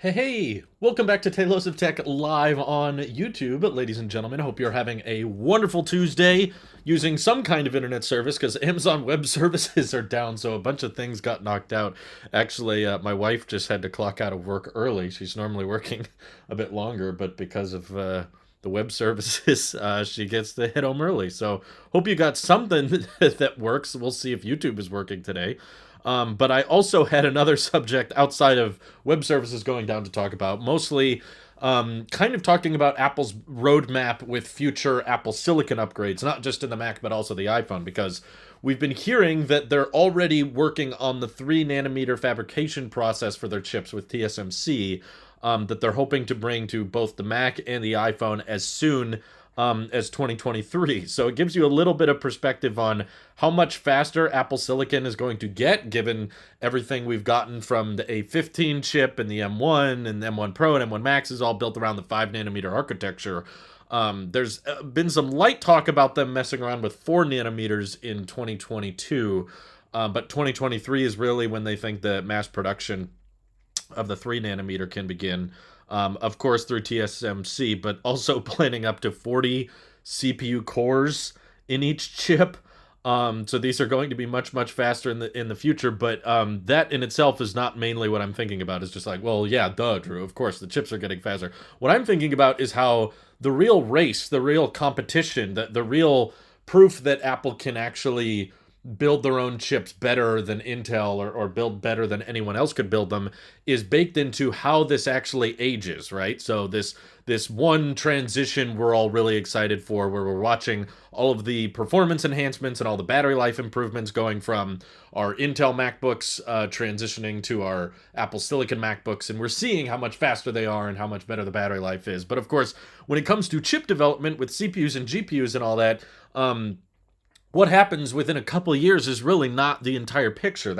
Hey, welcome back to Tailosive Tech live on YouTube, ladies and gentlemen. I hope you're having a wonderful Tuesday using some kind of internet service because Amazon Web Services are down, so a bunch of things got knocked out. Actually, my wife just had to clock out of work early. She's normally working a bit longer, but because of the web services, she gets to hit home early. So, hope you got something that works. We'll see if YouTube is working today. But I also had another subject outside of web services going down to talk about, mostly kind of talking about Apple's roadmap with future Apple Silicon upgrades, not just in the Mac, but also the iPhone, because we've been hearing that they're already working on the 3 nanometer fabrication process for their chips with TSMC, that they're hoping to bring to both the Mac and the iPhone as soon as 2023. So it gives you a little bit of perspective on how much faster Apple Silicon is going to get, given everything we've gotten from the A15 chip and the M1 and the M1 Pro and M1 Max is all built around the 5 nanometer architecture. There's been some light talk about them messing around with 4 nanometers in 2022, but 2023 is really when they think the mass production of the 3 nanometer can begin. Of course, through TSMC, but also planning up to 40 CPU cores in each chip. So these are going to be much, much faster in the future. But that in itself is not mainly what I'm thinking about. It's just like, well, yeah, duh, Drew. Of course, the chips are getting faster. What I'm thinking about is how the real race, the real competition, the real proof that Apple can actually build their own chips better than Intel or build better than anyone else could build them is baked into how this actually ages, right? So this one transition we're all really excited for, where we're watching all of the performance enhancements and all the battery life improvements going from our Intel MacBooks transitioning to our Apple Silicon MacBooks, and we're seeing how much faster they are and how much better the battery life is. But of course, when it comes to chip development with CPUs and GPUs and all that, what happens within a couple of years is really not the entire picture.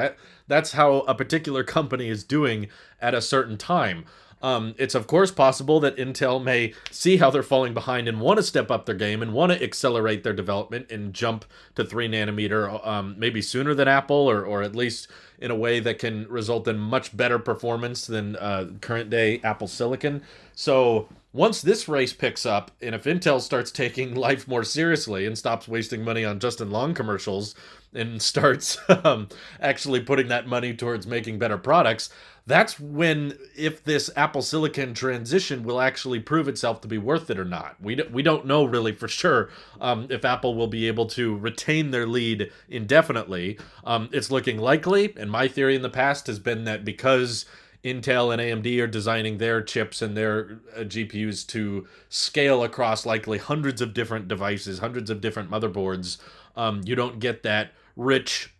That's how a particular company is doing at a certain time. It's of course possible that Intel may see how they're falling behind and want to step up their game and want to accelerate their development and jump to 3 nanometer, maybe sooner than Apple, or at least in a way that can result in much better performance than current day Apple Silicon. So once this race picks up, and if Intel starts taking life more seriously and stops wasting money on Justin Long commercials and starts actually putting that money towards making better products, that's when, if this Apple Silicon transition will actually prove itself to be worth it or not. We don't know really for sure if Apple will be able to retain their lead indefinitely. It's looking likely, and my theory in the past has been that because Intel and AMD are designing their chips and their GPUs to scale across likely hundreds of different devices, hundreds of different motherboards, you don't get that rich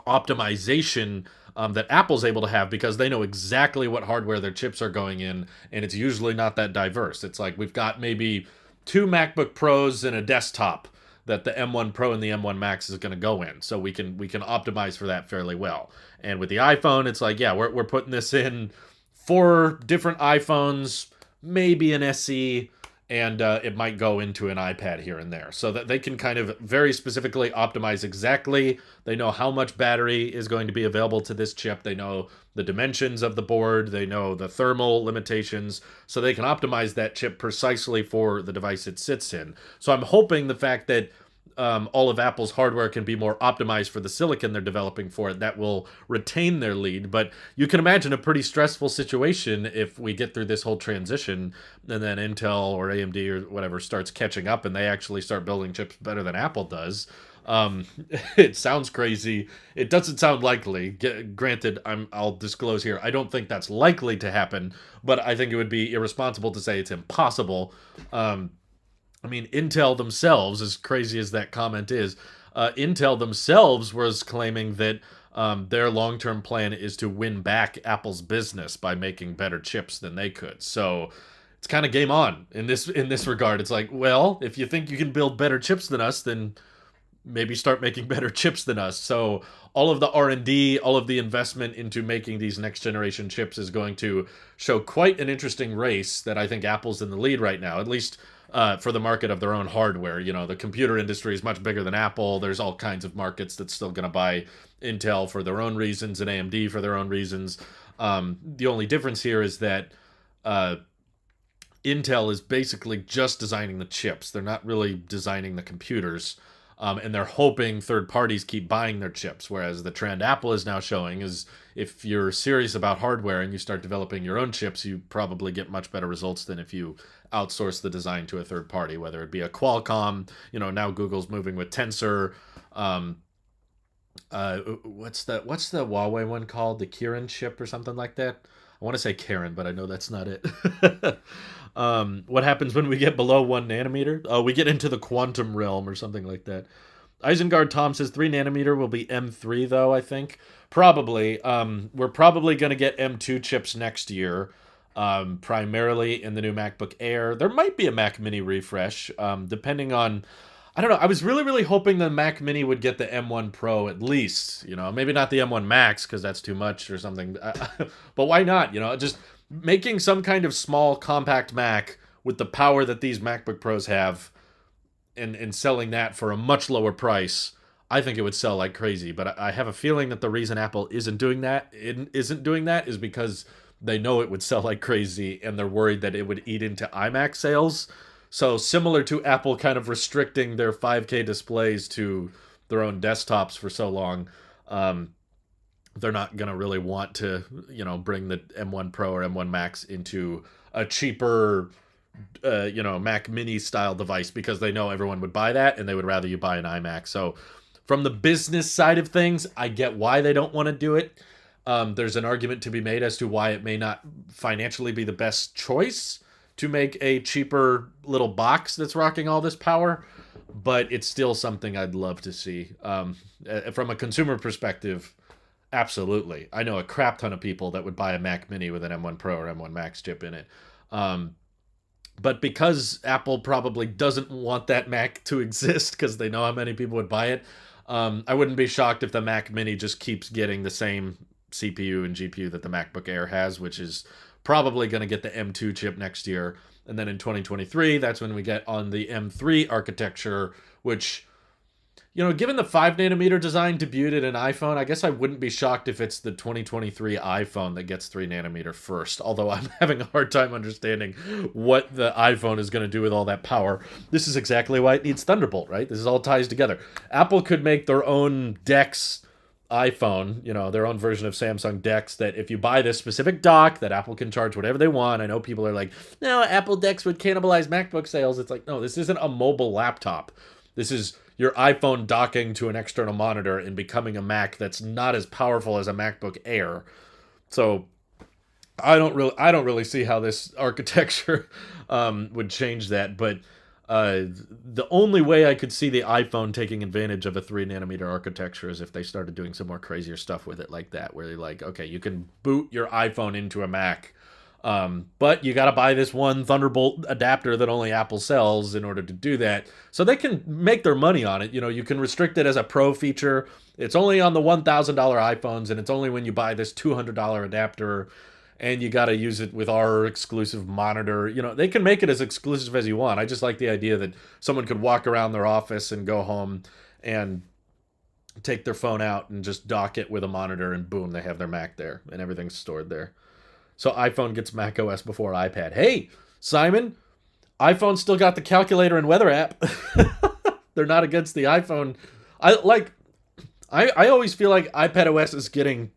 optimization that Apple's able to have, because they know exactly what hardware their chips are going in, and it's usually not that diverse. It's like we've got maybe 2 MacBook Pros and a desktop that the M1 Pro and the M1 Max is going to go in, so we can optimize for that fairly well. And with the iPhone, it's like, yeah, we're putting this in 4 different iPhones, maybe an SE, and it might go into an iPad here and there, so that they can kind of very specifically optimize exactly. They know how much battery is going to be available to this chip. They know the dimensions of the board. They know the thermal limitations, so they can optimize that chip precisely for the device it sits in. So I'm hoping the fact that all of Apple's hardware can be more optimized for the silicon they're developing for it, that will retain their lead. But you can imagine a pretty stressful situation if we get through this whole transition and then Intel or AMD or whatever starts catching up and they actually start building chips better than Apple does. It sounds crazy. It doesn't sound likely. Granted, I'll disclose here, I don't think that's likely to happen, but I think it would be irresponsible to say it's impossible. I mean, Intel themselves, as crazy as that comment is, Intel themselves was claiming that their long-term plan is to win back Apple's business by making better chips than they could. So it's kind of game on in this regard. It's like, well, if you think you can build better chips than us, then maybe start making better chips than us. So all of the R&D, all of the investment into making these next generation chips is going to show quite an interesting race that I think Apple's in the lead right now, at least for the market of their own hardware. You know, the computer industry is much bigger than Apple. There's all kinds of markets that's still going to buy Intel for their own reasons and AMD for their own reasons. The only difference here is that uh, Intel is basically just designing the chips. They're not really designing the computers. And they're hoping third parties keep buying their chips. Whereas the trend Apple is now showing is if you're serious about hardware and you start developing your own chips, you probably get much better results than if you outsource the design to a third party, whether it be a Qualcomm. You know, now Google's moving with Tensor. Um, what's the Huawei one called? The Kirin chip or something like that. I want to say Karen, but I know that's not it. What happens when we get below 1 nanometer? Oh, we get into the quantum realm or something like that. Isengard Tom says 3 nanometer will be M3 though. I think probably. We're probably going to get M2 chips next year. Primarily in the new MacBook Air. There might be a Mac Mini refresh, depending on. I don't know. I was really, really hoping the Mac Mini would get the M1 Pro at least. You know, maybe not the M1 Max because that's too much or something. But why not? You know, just making some kind of small, compact Mac with the power that these MacBook Pros have, and selling that for a much lower price. I think it would sell like crazy. But I have a feeling that the reason Apple isn't doing that is because they know it would sell like crazy, and they're worried that it would eat into iMac sales. So similar to Apple kind of restricting their 5K displays to their own desktops for so long, they're not going to really want to, bring the M1 Pro or M1 Max into a cheaper, Mac Mini style device because they know everyone would buy that and they would rather you buy an iMac. So from the business side of things, I get why they don't want to do it. There's an argument to be made as to why it may not financially be the best choice to make a cheaper little box that's rocking all this power, but it's still something I'd love to see. From a consumer perspective, absolutely. I know a crap ton of people that would buy a Mac Mini with an M1 Pro or M1 Max chip in it. But because Apple probably doesn't want that Mac to exist because they know how many people would buy it, I wouldn't be shocked if the Mac Mini just keeps getting the same CPU and GPU that the MacBook Air has, which is probably going to get the M2 chip next year. And then in 2023, that's when we get on the M3 architecture, which, given the 5 nanometer design debuted in an iPhone, I guess I wouldn't be shocked if it's the 2023 iPhone that gets 3 nanometer first. Although I'm having a hard time understanding what the iPhone is going to do with all that power. This is exactly why it needs Thunderbolt, right? This is all ties together. Apple could make their own DeX iPhone, their own version of Samsung DeX, that if you buy this specific dock, that Apple can charge whatever they want. I know people are like, no, Apple DeX would cannibalize MacBook sales. It's like, no, this isn't a mobile laptop. This is your iPhone docking to an external monitor and becoming a Mac that's not as powerful as a MacBook Air. So I don't really see how this architecture would change that, but the only way I could see the iPhone taking advantage of a 3 nanometer architecture is if they started doing some more crazier stuff with it like that, where you're like, okay, you can boot your iPhone into a Mac, but you got to buy this one Thunderbolt adapter that only Apple sells in order to do that. So they can make their money on it. You can restrict it as a pro feature. It's only on the $1,000 iPhones, and it's only when you buy this $200 adapter and you got to use it with our exclusive monitor. They can make it as exclusive as you want. I just like the idea that someone could walk around their office and go home and take their phone out and just dock it with a monitor, and boom, they have their Mac there and everything's stored there. So iPhone gets Mac OS before iPad. Hey, Simon, iPhone still got the calculator and weather app. They're not against the iPhone. I always feel like iPad OS is getting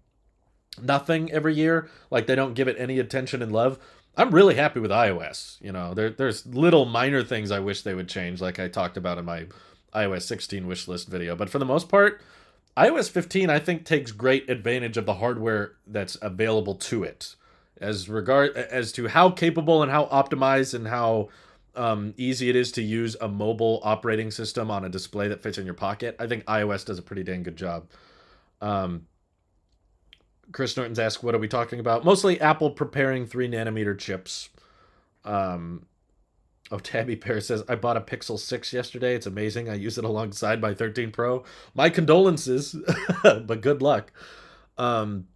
nothing every year. Like they don't give it any attention and love. I'm really happy with iOS. There's little minor things I wish they would change, like I talked about in my iOS 16 wish list video. But for the most part, iOS 15 I think takes great advantage of the hardware that's available to it, as to how capable and how optimized and how easy it is to use a mobile operating system on a display that fits in your pocket. I think iOS does a pretty dang good job. Chris Norton's asked, what are we talking about? Mostly Apple preparing 3 nanometer chips. Oh, Tabby Pear says, I bought a Pixel 6 yesterday. It's amazing. I use it alongside my 13 Pro. My condolences, but good luck. Um,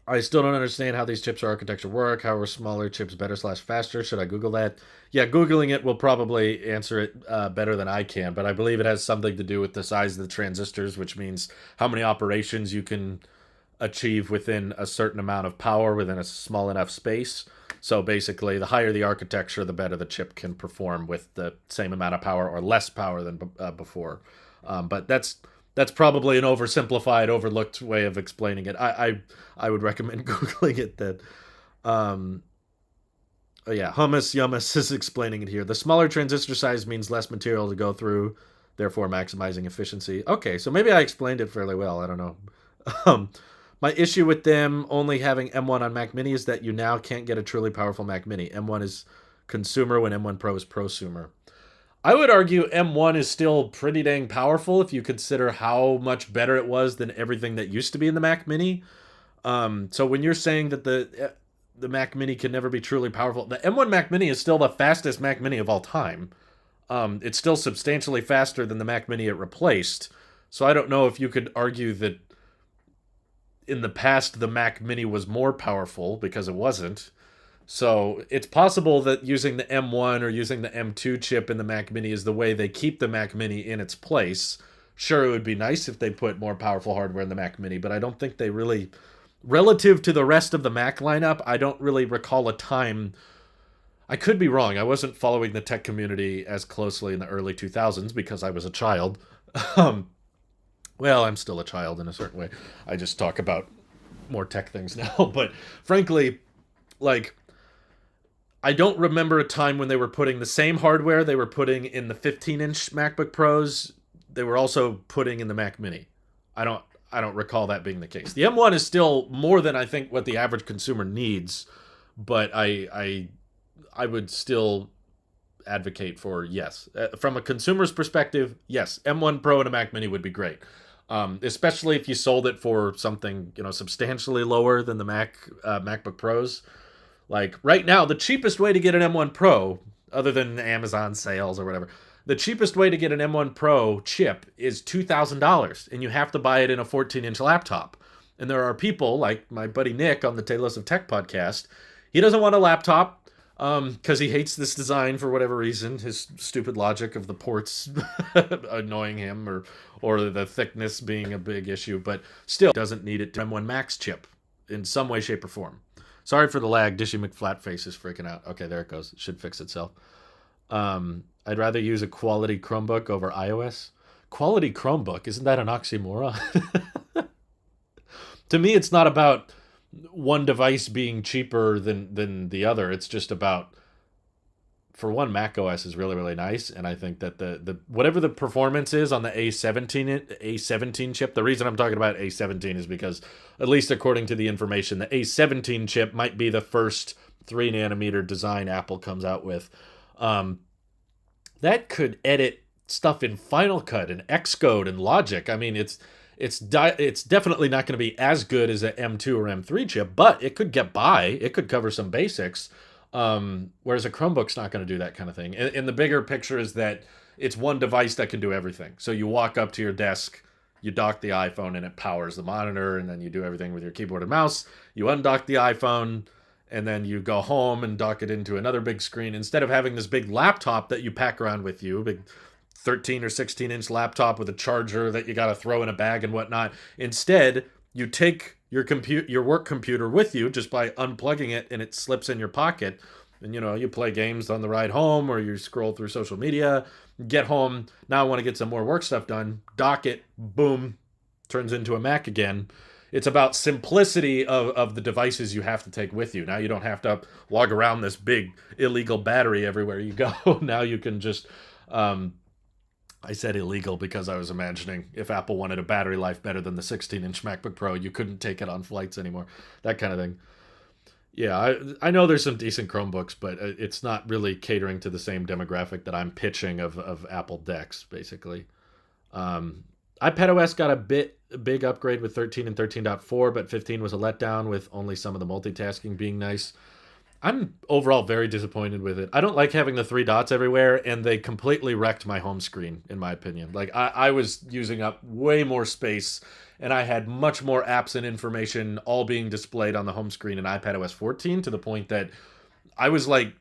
I still don't understand how these chips architecture work. How are smaller chips better slash faster? Should I Google that? Yeah, Googling it will probably answer it better than I can, but I believe it has something to do with the size of the transistors, which means how many operations you can achieve within a certain amount of power within a small enough space. So basically, the higher the architecture, the better the chip can perform with the same amount of power or less power than before. But that's probably an oversimplified, overlooked way of explaining it. I would recommend googling it. That oh yeah, Hummus Yummus is explaining it here. The smaller transistor size means less material to go through, therefore maximizing efficiency. Okay, so maybe I explained it fairly well. I don't know. Um, my issue with them only having M1 on Mac Mini is that you now can't get a truly powerful Mac Mini. M1 is consumer when M1 Pro is prosumer. I would argue M1 is still pretty dang powerful if you consider how much better it was than everything that used to be in the Mac Mini. So when you're saying that the Mac Mini can never be truly powerful, the M1 Mac Mini is still the fastest Mac Mini of all time. It's still substantially faster than the Mac Mini it replaced. So I don't know if you could argue that in the past the Mac Mini was more powerful, because it wasn't. So it's possible that using the M1 or using the M2 chip in the Mac Mini is the way they keep the Mac Mini in its place. Sure, it would be nice if they put more powerful hardware in the Mac Mini, but I don't think they really, relative to the rest of the Mac lineup, I don't really recall a time. I could be wrong. I wasn't following the tech community as closely in the early 2000s because I was a child. Um, well, I'm still a child in a certain way. I just talk about more tech things now. But frankly, like, I don't remember a time when they were putting the same hardware they were putting in the 15-inch MacBook Pros, they were also putting in the Mac Mini. I don't I don't recall that being the case. The M1 is still more than I think what the average consumer needs, but I would still advocate for yes. From a consumer's perspective, yes, M1 Pro and a Mac Mini would be great. Especially if you sold it for something substantially lower than the MacBook Pros. Like right now, the cheapest way to get an M1 Pro, other than Amazon sales or whatever, the cheapest way to get an M1 Pro chip is $2,000, and you have to buy it in a 14-inch laptop. And there are people like my buddy Nick on the Tailosive Tech podcast. He doesn't want a laptop because he hates this design for whatever reason. His stupid logic of the ports annoying him, or the thickness being a big issue, but still doesn't need it to M1 Max chip in some way, shape, or form. Sorry for the lag. Dishy McFlatface is freaking out. Okay, there it goes. It should fix itself. I'd rather use a quality Chromebook over iOS. Quality Chromebook? Isn't that an oxymoron? To me, it's not about one device being cheaper than the other. It's just about, for one, Mac OS is really, really nice, and I think that the whatever the performance is on the A17 chip, the reason I'm talking about A17 is because, at least according to the information, the A17 chip might be the first 3 nanometer design Apple comes out with. That could edit stuff in Final Cut and Xcode and Logic. I mean, it's definitely not going to be as good as an M2 or M3 chip, but it could get by. It could cover some basics. Whereas a Chromebook's not going to do that kind of thing. And the bigger picture is that it's one device that can do everything. So you walk up to your desk, you dock the iPhone, and it powers the monitor, and then you do everything with your keyboard and mouse. You undock the iPhone, and then you go home and dock it into another big screen. Instead of having this big laptop that you pack around with you, big 13 or 16-inch laptop with a charger that you got to throw in a bag and whatnot. Instead, you take your work computer with you just by unplugging it, and it slips in your pocket. And you play games on the ride home, or you scroll through social media, get home. Now I want to get some more work stuff done. Dock it, boom, turns into a Mac again. It's about simplicity of the devices you have to take with you. Now you don't have to lug around this big illegal battery everywhere you go. Now you can just, I said illegal because I was imagining if Apple wanted a battery life better than the 16-inch MacBook Pro, you couldn't take it on flights anymore. That kind of thing. Yeah, I know there's some decent Chromebooks, but it's not really catering to the same demographic that I'm pitching of Apple decks, basically. iPadOS got a big upgrade with 13 and 13.4, but 15 was a letdown with only some of the multitasking being nice. I'm overall very disappointed with it. I don't like having the three dots everywhere, and they completely wrecked my home screen, in my opinion. Like, I was using up way more space, and I had much more apps and information all being displayed on the home screen in iPadOS 14 to the point that I was like,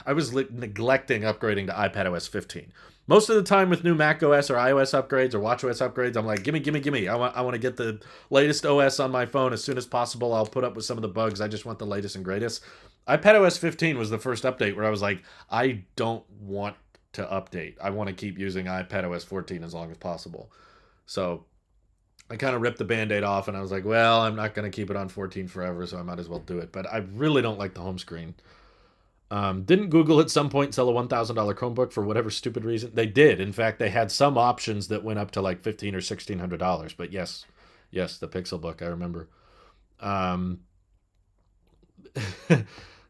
I was neglecting upgrading to iPadOS 15. Most of the time with new Mac OS or iOS upgrades or watchOS upgrades, I'm like, gimme, gimme, gimme. I want to get the latest OS on my phone as soon as possible. I'll put up with some of the bugs. I just want the latest and greatest. iPadOS 15 was the first update where I was like, I don't want to update. I want to keep using iPadOS 14 as long as possible. So I kind of ripped the band-aid off and I was like, well, I'm not going to keep it on 14 forever, so I might as well do it. But I really don't like the home screen. Didn't Google at some point sell a $1,000 Chromebook for whatever stupid reason? They did. In fact, they had some options that went up to like $1,500 or $1,600. But yes, yes, the Pixelbook, I remember. Um,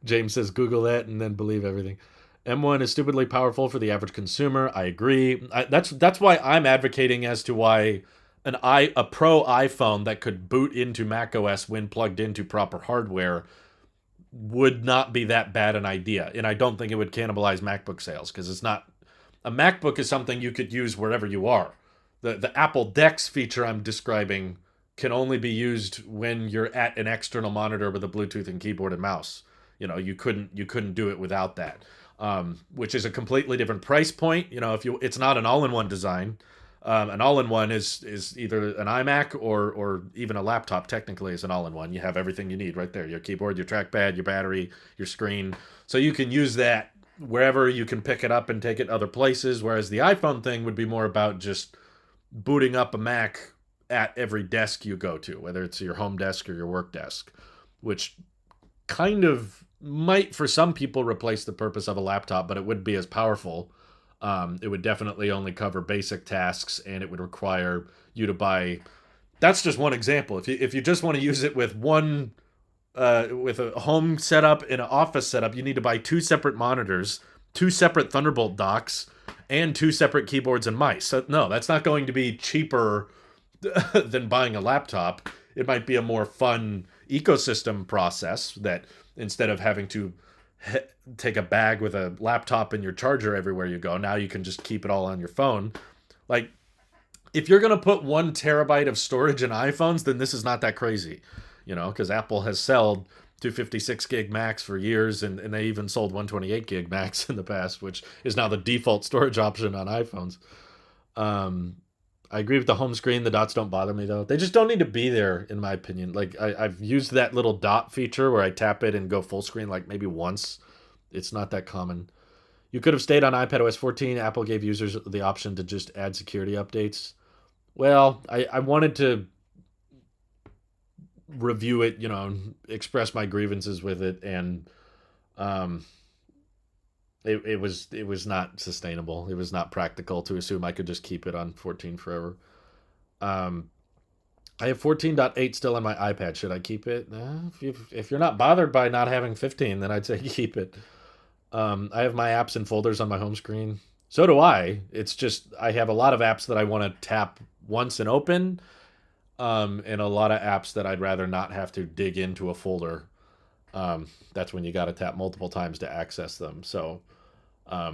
James says Google that and then believe everything. M1 is stupidly powerful for the average consumer. I agree. That's why I'm advocating as to why a pro iPhone that could boot into macOS when plugged into proper hardware would not be that bad an idea. And I don't think it would cannibalize MacBook sales because it's not. A MacBook is something you could use wherever you are. The Apple Dex feature I'm describing can only be used when you're at an external monitor with a Bluetooth and keyboard and mouse. You couldn't do it without that. Which is a completely different price point. It's not an all-in-one design. An all-in-one is either an iMac or even a laptop. Technically, is an all-in-one. You have everything you need right there: your keyboard, your trackpad, your battery, your screen. So you can use that wherever. You can pick it up and take it other places. Whereas the iPhone thing would be more about just booting up a Mac at every desk you go to, whether it's your home desk or your work desk, which kind of might for some people replace the purpose of a laptop, but it would be as powerful. It would definitely only cover basic tasks, and it would require you to buy. That's just one example. If you just want to use it with with a home setup and an office setup, you need to buy two separate monitors, two separate Thunderbolt docks, and two separate keyboards and mice. So no, that's not going to be cheaper than buying a laptop. It might be a more fun ecosystem process that instead of having to take a bag with a laptop and your charger everywhere you go, now you can just keep it all on your phone. Like, if you're going to put 1 terabyte of storage in iPhones, then this is not that crazy, because Apple has sold 256 gig Macs for years, and they even sold 128 gig Macs in the past, which is now the default storage option on iPhones. I agree with the home screen. The dots don't bother me, though. They just don't need to be there, in my opinion. Like, I've used that little dot feature where I tap it and go full screen like maybe once. It's not that common. You could have stayed on iPadOS 14. Apple gave users the option to just add security updates. Well, I wanted to review it, express my grievances with it, and it was not sustainable. It was not practical to assume I could just keep it on 14 forever. I have 14.8 still on my iPad. Should I keep it? If you're not bothered by not having 15, then I'd say keep it. I have my apps and folders on my home screen. So do I. It's just I have a lot of apps that I want to tap once and open, and a lot of apps that I'd rather not have to dig into a folder. That's when you got to tap multiple times to access them. So I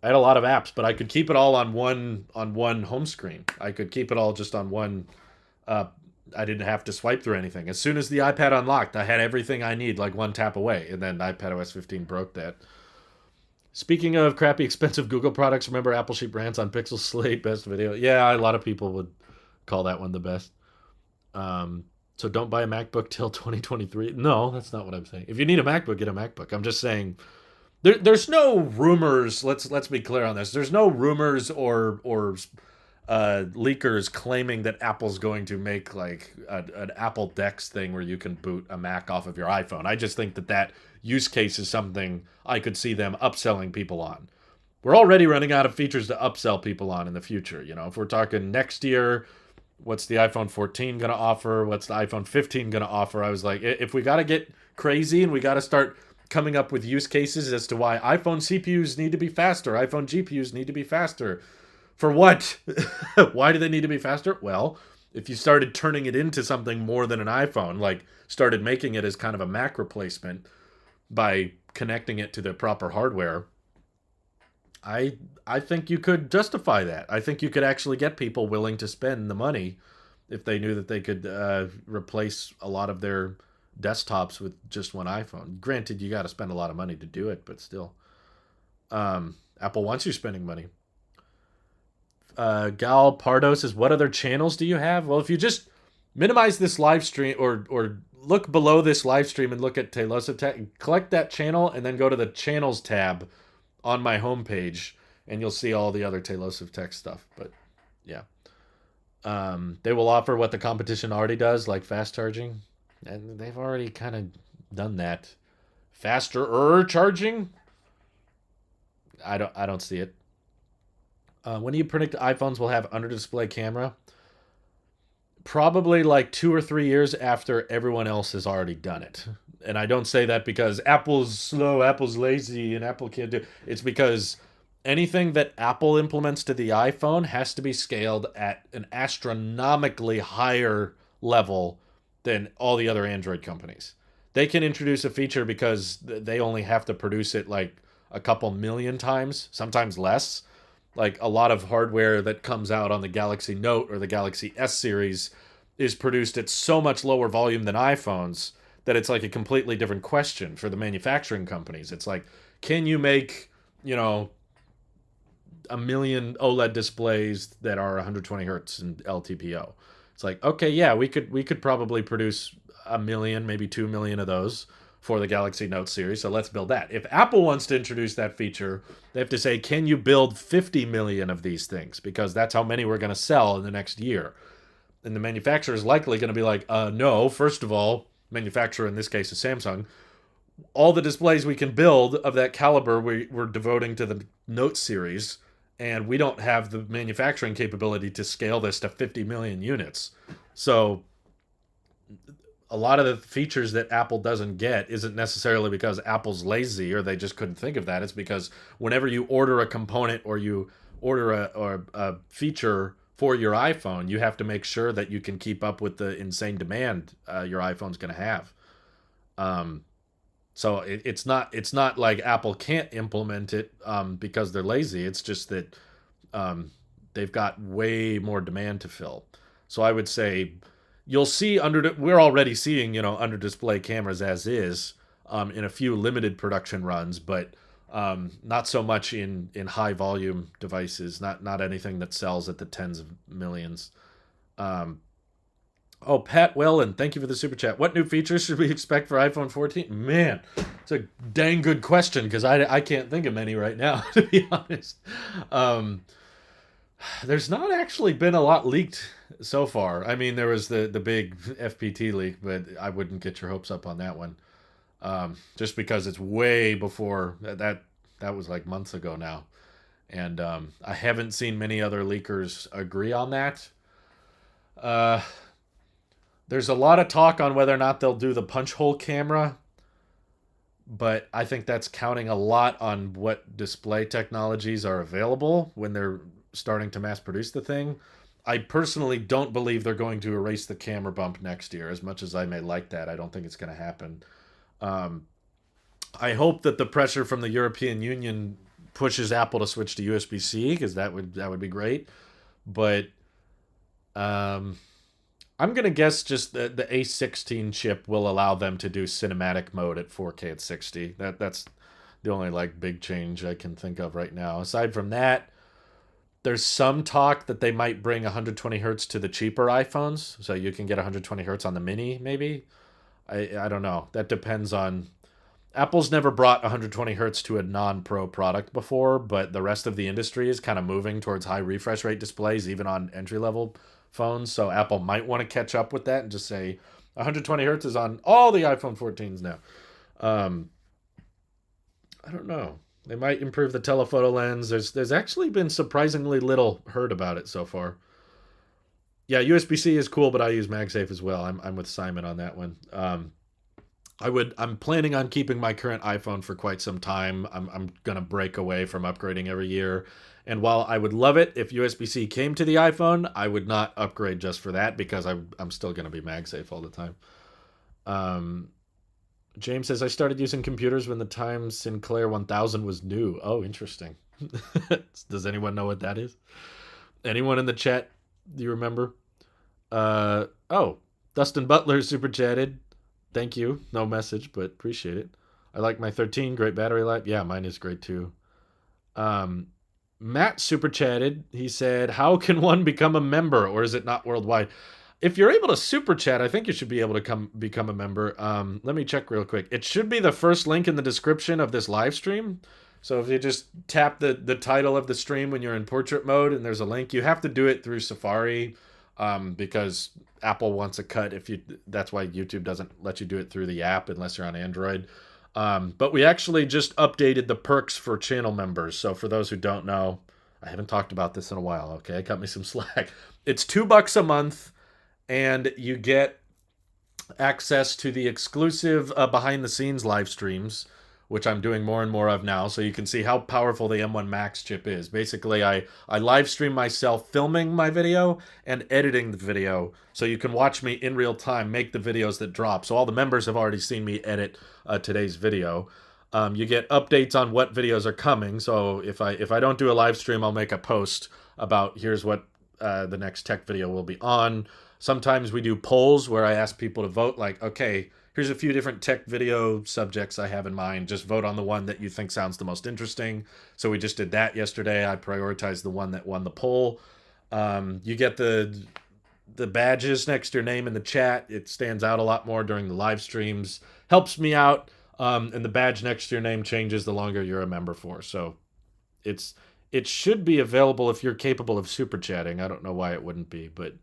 had a lot of apps, but I could keep it all on one home screen. I could keep it all just on one. I didn't have to swipe through anything. As soon as the iPad unlocked, I had everything I need like one tap away, and then iPadOS 15 broke that. Speaking of crappy, expensive Google products, remember Applesheet rants on Pixel Slate best video? Yeah, a lot of people would call that one the best. So don't buy a MacBook till 2023. No, that's not what I'm saying. If you need a MacBook, get a MacBook. I'm just saying there's no rumors. Let's be clear on this. There's no rumors or leakers claiming that Apple's going to make like an Apple Dex thing where you can boot a Mac off of your iPhone. I just think that use case is something I could see them upselling people on. We're already running out of features to upsell people on in the future. If we're talking next year, what's the iPhone 14 going to offer? What's the iPhone 15 going to offer? I was like, if we got to get crazy and we got to start coming up with use cases as to why iPhone CPUs need to be faster, iPhone GPUs need to be faster. For what? Why do they need to be faster? Well, if you started turning it into something more than an iPhone, like started making it as kind of a Mac replacement, by connecting it to the proper hardware, I I think you could justify that. I think you could actually get people willing to spend the money if they knew that they could replace a lot of their desktops with just one iPhone. Granted, you got to spend a lot of money to do it, but still, Apple wants you spending money. Gal Pardo says, "What other channels do you have?" Well, if you just minimize this live stream or look below this live stream and look at Tailosive Tech, collect that channel, and then go to the channels tab on my homepage, and you'll see all the other Tailosive Tech stuff. But yeah, they will offer what the competition already does, like fast charging, and they've already kind of done that. Faster charging? I don't see it. When do you predict iPhones will have under display camera? Probably like 2 or 3 years after everyone else has already done it. And I don't say that because Apple's slow, Apple's lazy, and Apple can't do. It's because anything that Apple implements to the iPhone has to be scaled at an astronomically higher level than all the other Android companies. They can introduce a feature because they only have to produce it like a couple million times, sometimes less. Like a lot of hardware that comes out on the Galaxy Note or the Galaxy S series is produced at so much lower volume than iPhones that it's like a completely different question for the manufacturing companies. It's like, can you make, you know, a million OLED displays that are 120 hertz and LTPO? It's like, okay, yeah, we could probably produce a million, maybe 2 million of those for the Galaxy Note series. So let's build that. If Apple wants to introduce that feature, they have to say, can you build 50 million of these things? Because that's how many we're going to sell in the next year. And the manufacturer is likely going to be like, no, first of all, manufacturer in this case is Samsung. All the displays we can build of that caliber we're devoting to the Note series, and we don't have the manufacturing capability to scale this to 50 million units. So a lot of the features that Apple doesn't get isn't necessarily because Apple's lazy or they just couldn't think of that. It's because whenever you order a component or you order a feature for your iPhone, you have to make sure that you can keep up with the insane demand your iPhone's going to have. Um, so it's not like Apple can't implement it because they're lazy. It's just that they've got way more demand to fill. So I would say you'll see we're already seeing under display cameras as is in a few limited production runs, but not so much in high volume devices. Not anything that sells at the tens of millions. Um, oh, Pat Wellen, thank you for the super chat. What new features should we expect for iPhone 14? Man, it's a dang good question because I can't think of many right now, to be honest. Um, there's not actually been a lot leaked so far. I mean, there was the big FPT leak, but I wouldn't get your hopes up on that one. Just because it's way before that was like months ago now, and I haven't seen many other leakers agree on that. Uh, there's a lot of talk on whether or not they'll do the punch hole camera, but I think that's counting a lot on what display technologies are available when they're starting to mass produce the thing. I personally don't believe they're going to erase the camera bump next year. As much as I may like that, I don't think it's going to happen. Um, I hope that the pressure from the European Union pushes Apple to switch to USB-C because that would be great. But I'm gonna guess just the A16 chip will allow them to do cinematic mode at 4K at 60. That's the only like big change I can think of right now. Aside from that, there's some talk that they might bring 120 hertz to the cheaper iPhones, so you can get 120 hertz on the Mini. Maybe I don't know. That depends on. Apple's never brought 120 hertz to a non-pro product before, but the rest of the industry is kind of moving towards high refresh rate displays, even on entry-level phones. So Apple might want to catch up with that and just say 120 hertz is on all the iPhone 14s now. Um, I don't know. They might improve the telephoto lens. There's actually been surprisingly little heard about it so far. Yeah, USB-C is cool, but I use MagSafe as well. I'm with Simon on that one. I'm planning on keeping my current iPhone for quite some time. I'm gonna break away from upgrading every year. And while I would love it if USB-C came to the iPhone, I would not upgrade just for that because I'm still gonna be MagSafe all the time. Um, James says, I started using computers when the Time Sinclair 1000 was new. Oh, interesting. Does anyone know what that is? Anyone in the chat? Do you remember? Oh, Dustin Butler super chatted. Thank you. No message, but appreciate it. I like my 13. Great battery life. Yeah, mine is great too. Um, Matt super chatted. He said, "How can one become a member, or is it not worldwide?" If you're able to super chat, I think you should be able to become a member. Let me check real quick. It should be the first link in the description of this live stream. So if you just tap the title of the stream when you're in portrait mode, and there's a link, you have to do it through Safari, because Apple wants a cut. If you, that's why YouTube doesn't let you do it through the app unless you're on Android. But we actually just updated the perks for channel members. So for those who don't know, I haven't talked about this in a while. Okay, cut me some slack. It's $2 a month, and you get access to the exclusive behind the scenes live streams, which I'm doing more and more of now, so you can see how powerful the M1 Max chip is. Basically, I live stream myself filming my video and editing the video, so you can watch me in real time make the videos that drop. So all the members have already seen me edit today's video. You get updates on what videos are coming. So if I don't do a live stream, I'll make a post about here's what the next tech video will be on. Sometimes we do polls where I ask people to vote, like, okay, here's a few different tech video subjects I have in mind. Just vote on the one that you think sounds the most interesting. So we just did that yesterday. I prioritized the one that won the poll. You get the badges next to your name in the chat. It stands out a lot more during the live streams. Helps me out. And the badge next to your name changes the longer you're a member for. So it should be available if you're capable of super chatting. I don't know why it wouldn't be, but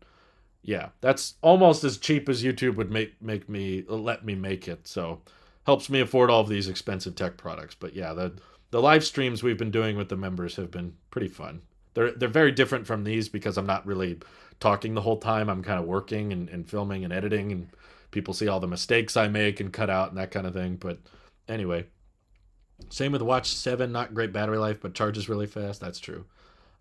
yeah, that's almost as cheap as YouTube would make me let me make it. So helps me afford all of these expensive tech products. But yeah, the live streams we've been doing with the members have been pretty fun. They're very different from these because I'm not really talking the whole time. I'm kind of working and filming and editing, and people see all the mistakes I make and cut out and that kind of thing. But anyway, same with Watch 7, not great battery life, but charges really fast. That's true.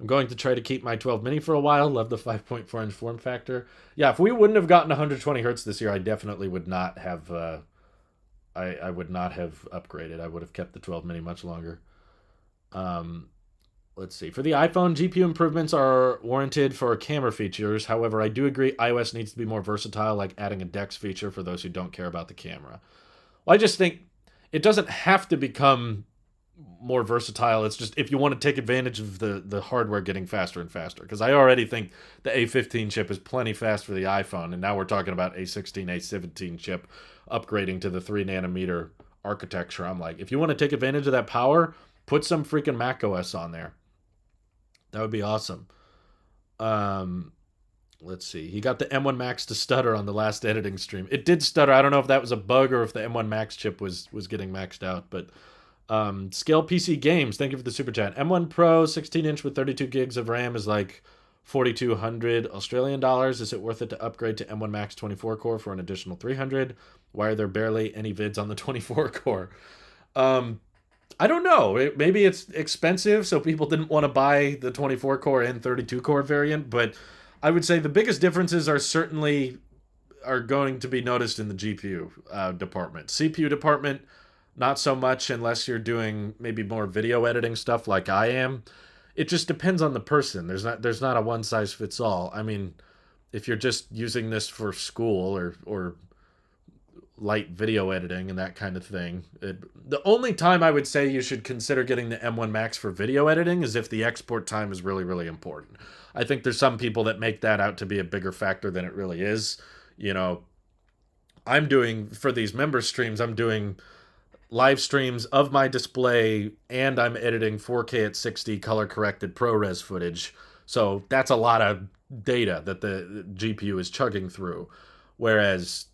I'm going to try to keep my 12 mini for a while. Love the 5.4 inch form factor. Yeah, if we wouldn't have gotten 120 hertz this year, I definitely would not have. I would not have upgraded. I would have kept the 12 mini much longer. Let's see. For the iPhone, GPU improvements are warranted for camera features. However, I do agree iOS needs to be more versatile, like adding a DeX feature for those who don't care about the camera. Well, I just think it doesn't have to become more versatile. It's just if you want to take advantage of the hardware getting faster and faster, because I already think the A15 chip is plenty fast for the iPhone, and now we're talking about A16, A17 chip upgrading to the 3 nanometer architecture. I'm like, if you want to take advantage of that power, put some freaking Mac OS on there. That would be awesome. Let's see. He got the M1 Max to stutter on the last editing stream. It did stutter. I don't know if that was a bug or if the M1 Max chip was getting maxed out, but Scale PC Games, thank you for the super chat. M1 Pro 16-inch with 32 gigs of RAM is like 4,200 Australian dollars. Is it worth it to upgrade to M1 Max 24 core for an additional 300? Why are there barely any vids on the 24 core? I don't know. Maybe it's expensive, so people didn't want to buy the 24 core and 32 core variant, but I would say the biggest differences are going to be noticed in the GPU department. CPU department, not so much unless you're doing maybe more video editing stuff like I am. It just depends on the person. There's not a one size fits all. I mean, if you're just using this for school or light video editing and that kind of thing, the only time I would say you should consider getting the M1 Max for video editing is if the export time is really, really important. I think there's some people that make that out to be a bigger factor than it really is. You know, I'm doing, for these member streams, I'm doing live streams of my display, and I'm editing 4K at 60 color corrected ProRes footage. So that's a lot of data that the GPU is chugging through. Whereas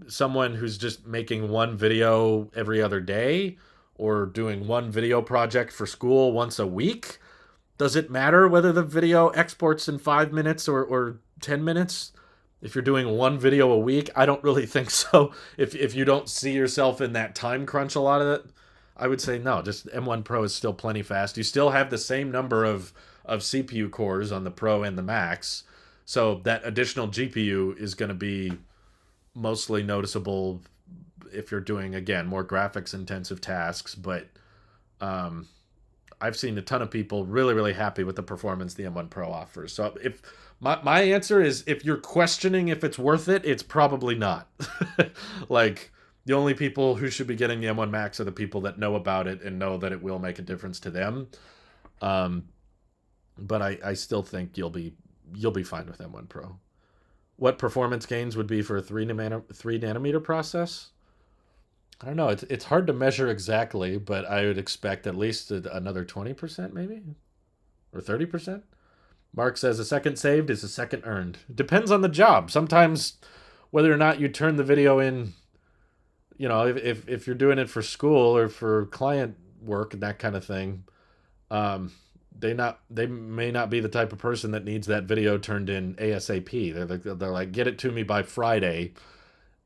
someone who's just making one video every other day or doing one video project for school once a week, does it matter whether the video exports in 5 minutes or 10 minutes? If you're doing one video a week, I don't really think so. If you don't see yourself in that time crunch a lot of it, I would say no, just M1 Pro is still plenty fast. You still have the same number of CPU cores on the Pro and the Max, so that additional GPU is going to be mostly noticeable if you're doing, again, more graphics intensive tasks. But um, I've seen a ton of people really, really happy with the performance the M1 Pro offers. So if my answer is, if you're questioning if it's worth it, it's probably not. Like, the only people who should be getting the M1 Max are the people that know about it and know that it will make a difference to them. Um, but I still think you'll be fine with M1 Pro. What performance gains would be for a 3 nanometer process? I don't know. It's hard to measure exactly, but I would expect at least another 20%, maybe, or 30%. Mark says a second saved is a second earned. Depends on the job. Sometimes, whether or not you turn the video in, if you're doing it for school or for client work and that kind of thing, um, they may not be the type of person that needs that video turned in ASAP. They're like, get it to me by Friday,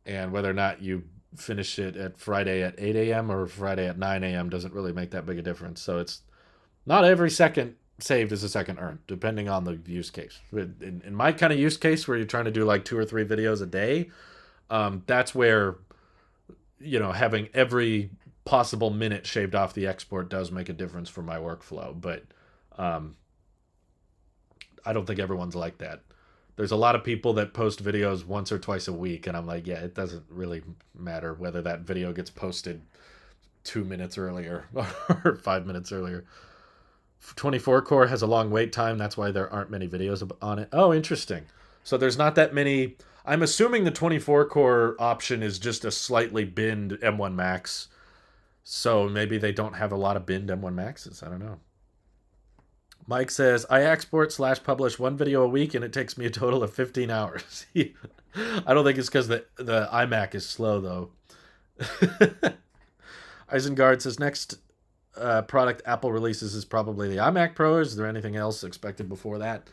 and whether or not you finish it at Friday at 8 a.m. or Friday at 9 a.m. doesn't really make that big a difference. So it's not every second saved is a second earned, depending on the use case. In my kind of use case, where you're trying to do like 2 or 3 videos a day, that's where, having every possible minute shaved off the export does make a difference for my workflow. But um, I don't think everyone's like that. There's a lot of people that post videos once or twice a week, and I'm like, yeah, it doesn't really matter whether that video gets posted 2 minutes earlier or 5 minutes earlier. 24 core has a long wait time. That's why there aren't many videos on it. Oh, interesting. So there's not that many. I'm assuming the 24 core option is just a slightly binned M1 Max. So maybe they don't have a lot of binned M1 Maxes. I don't know. Mike says, I export/publish one video a week and it takes me a total of 15 hours. I don't think it's because the iMac is slow, though. Isengard says, next product Apple releases is probably the iMac Pro. Is there anything else expected before that?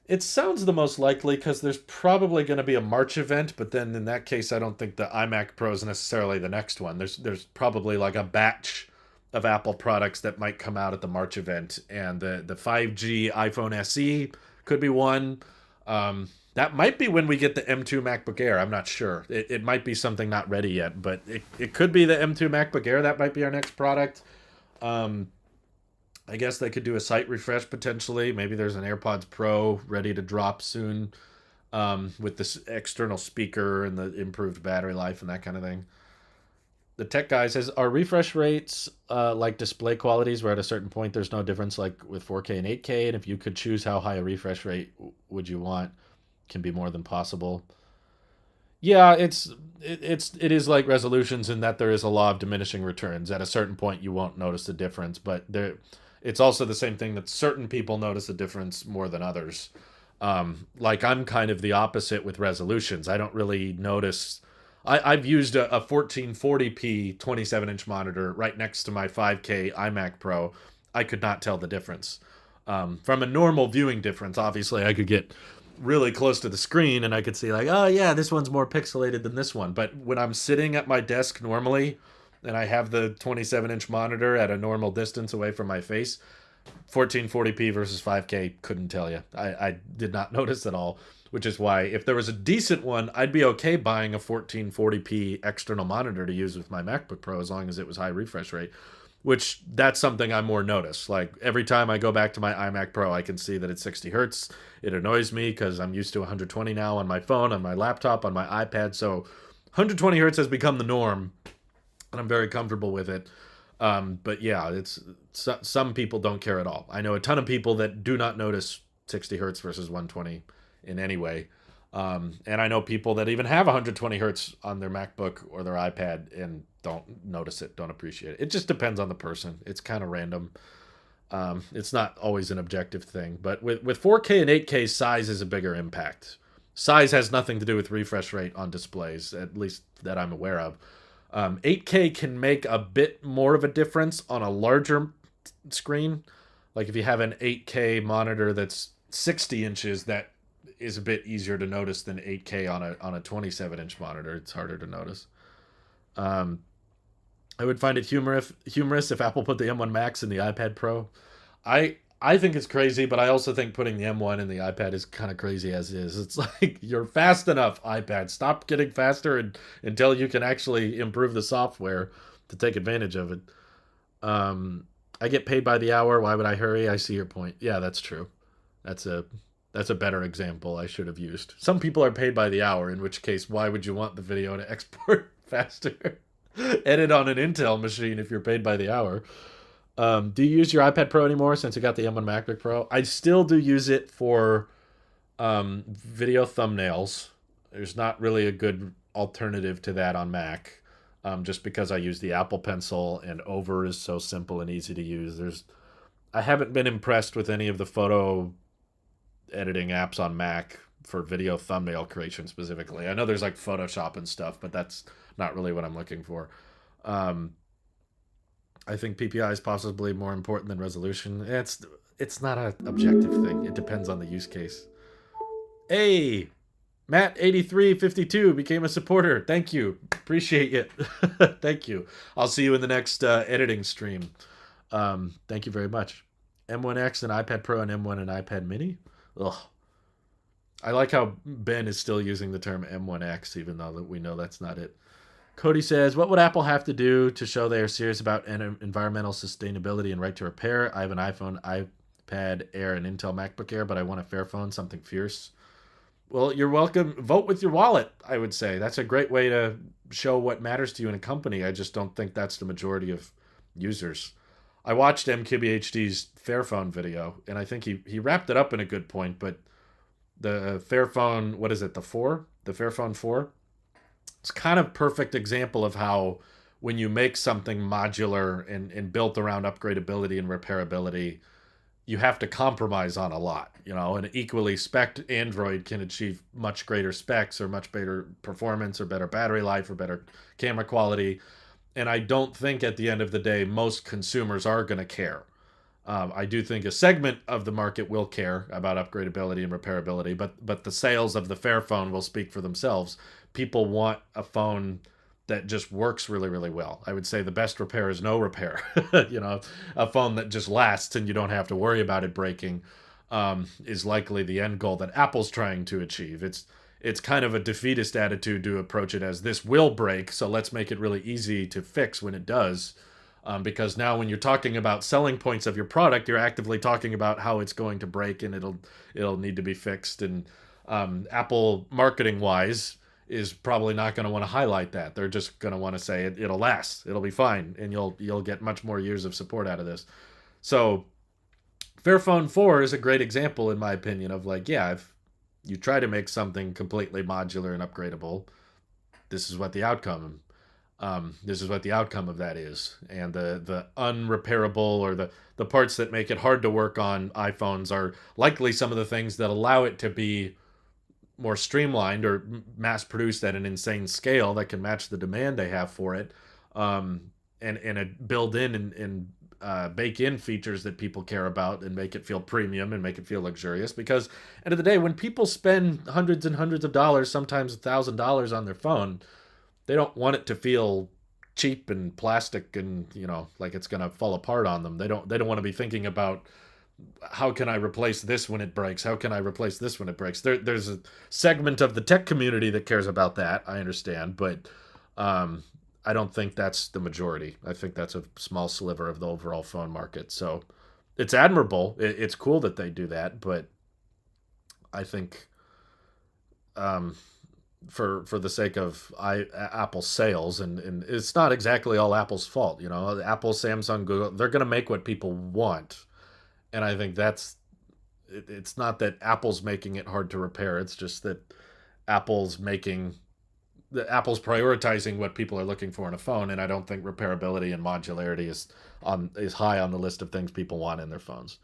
It sounds the most likely, because there's probably going to be a March event, but then in that case, I don't think the iMac Pro is necessarily the next one. There's probably like a batch of Apple products that might come out at the March event, and the 5G iPhone SE could be one. That might be when we get the M2 MacBook Air. I'm not sure. It might be something not ready yet, but it could be the M2 MacBook Air. That might be our next product. I guess they could do a site refresh potentially. Maybe there's an AirPods Pro ready to drop soon, with this external speaker and the improved battery life and that kind of thing. The tech guy says, are refresh rates like display qualities, where at a certain point there's no difference like with 4K and 8K, and if you could choose how high a refresh rate would you want, can be more than possible? Yeah, it is like resolutions in that there is a law of diminishing returns. At a certain point you won't notice the difference, but it's also the same thing that certain people notice the difference more than others. Like, I'm kind of the opposite with resolutions. I don't really notice. I've used a 1440p 27-inch monitor right next to my 5K iMac Pro. I could not tell the difference. From a normal viewing difference, obviously, I could get really close to the screen and I could see like, oh yeah, this one's more pixelated than this one. But when I'm sitting at my desk normally and I have the 27-inch monitor at a normal distance away from my face, 1440p versus 5K, couldn't tell you. I did not notice at all, which is why if there was a decent one, I'd be okay buying a 1440p external monitor to use with my MacBook Pro as long as it was high refresh rate, which that's something I more notice. Like, every time I go back to my iMac Pro, I can see that it's 60 hertz. It annoys me because I'm used to 120 now on my phone, on my laptop, on my iPad. So 120 hertz has become the norm, and I'm very comfortable with it. But yeah, some people don't care at all. I know a ton of people that do not notice 60 hertz versus 120 in any way. And I know people that even have 120 hertz on their MacBook or their iPad and don't notice it, don't appreciate it. It just depends on the person. It's kind of random. It's not always an objective thing. But with 4K and 8K, size is a bigger impact. Size has nothing to do with refresh rate on displays, at least that I'm aware of. 8K can make a bit more of a difference on a larger screen. Like, if you have an 8K monitor that's 60 inches, that is a bit easier to notice than 8K on a 27-inch monitor. It's harder to notice. I would find it humorous if Apple put the M1 Max in the iPad Pro. I I think it's crazy, but I also think putting the M1 in the iPad is kind of crazy as is. It's like you're fast enough, iPad. Stop getting faster until you can actually improve the software to take advantage of it. Um, I get paid by the hour. Why would I hurry? I see your point. Yeah, that's true. That's a that's a better example I should have used. Some people are paid by the hour, in which case, why would you want the video to export faster? Edit on an Intel machine if you're paid by the hour. Do you use your iPad Pro anymore since you got the M1 MacBook Pro? I still do use it for video thumbnails. There's not really a good alternative to that on Mac, just because I use the Apple Pencil and Over is so simple and easy to use. I haven't been impressed with any of the photo editing apps on Mac for video thumbnail creation specifically. I know there's like Photoshop and stuff, but that's not really what I'm looking for. Um, I think PPI is possibly more important than resolution. It's not an objective thing. It depends on the use case. Hey, Matt8352 became a supporter. Thank you. Appreciate it. Thank you. I'll see you in the next editing stream. Thank you very much. M1X and iPad Pro and M1 and iPad Mini. Ugh. I like how Ben is still using the term M1X, even though we know that's not it. Cody says, what would Apple have to do to show they are serious about environmental sustainability and right to repair? I have an iPhone, iPad Air, and Intel MacBook Air, but I want a Fairphone, something fierce. Well, you're welcome. Vote with your wallet, I would say. That's a great way to show what matters to you in a company. I just don't think that's the majority of users. I watched MKBHD's Fairphone video, and I think he wrapped it up in a good point, but the Fairphone, what is it, the 4? The Fairphone 4? It's kind of perfect example of how when you make something modular and built around upgradability and repairability, you have to compromise on a lot. An equally spec'd Android can achieve much greater specs or much better performance or better battery life or better camera quality. And I don't think at the end of the day, most consumers are going to care. I do think a segment of the market will care about upgradability and repairability, but the sales of the Fairphone will speak for themselves. People want a phone that just works really, really well. I would say the best repair is no repair. A phone that just lasts and you don't have to worry about it breaking is likely the end goal that Apple's trying to achieve. It's kind of a defeatist attitude to approach it as this will break, so let's make it really easy to fix when it does. Because now when you're talking about selling points of your product, you're actively talking about how it's going to break and it'll need to be fixed. And Apple marketing wise is probably not going to want to highlight that. They're just going to want to say it'll last, it'll be fine, and you'll get much more years of support out of this. So Fairphone 4 is a great example, in my opinion, of like, yeah, if you try to make something completely modular and upgradable, this is what the outcome. This is what the outcome of that is. And the unrepairable or the parts that make it hard to work on iPhones are likely some of the things that allow it to be more streamlined or mass produced at an insane scale that can match the demand they have for it. And build in and bake in features that people care about and make it feel premium and make it feel luxurious. Because end of the day, when people spend hundreds and hundreds of dollars, sometimes $1,000 on their phone, they don't want it to feel cheap and plastic and like it's gonna fall apart on them. They don't want to be thinking about how can I replace this when it breaks? How can I replace this when it breaks? There's a segment of the tech community that cares about that. I understand, but I don't think that's the majority. I think that's a small sliver of the overall phone market. So it's admirable. It's cool that they do that, but I think for the sake of Apple sales, and it's not exactly all Apple's fault. Apple, Samsung, Google, they're going to make what people want. And I think it's not that Apple's making it hard to repair. It's just that Apple's Apple's prioritizing what people are looking for in a phone. And I don't think repairability and modularity is high on the list of things people want in their phones.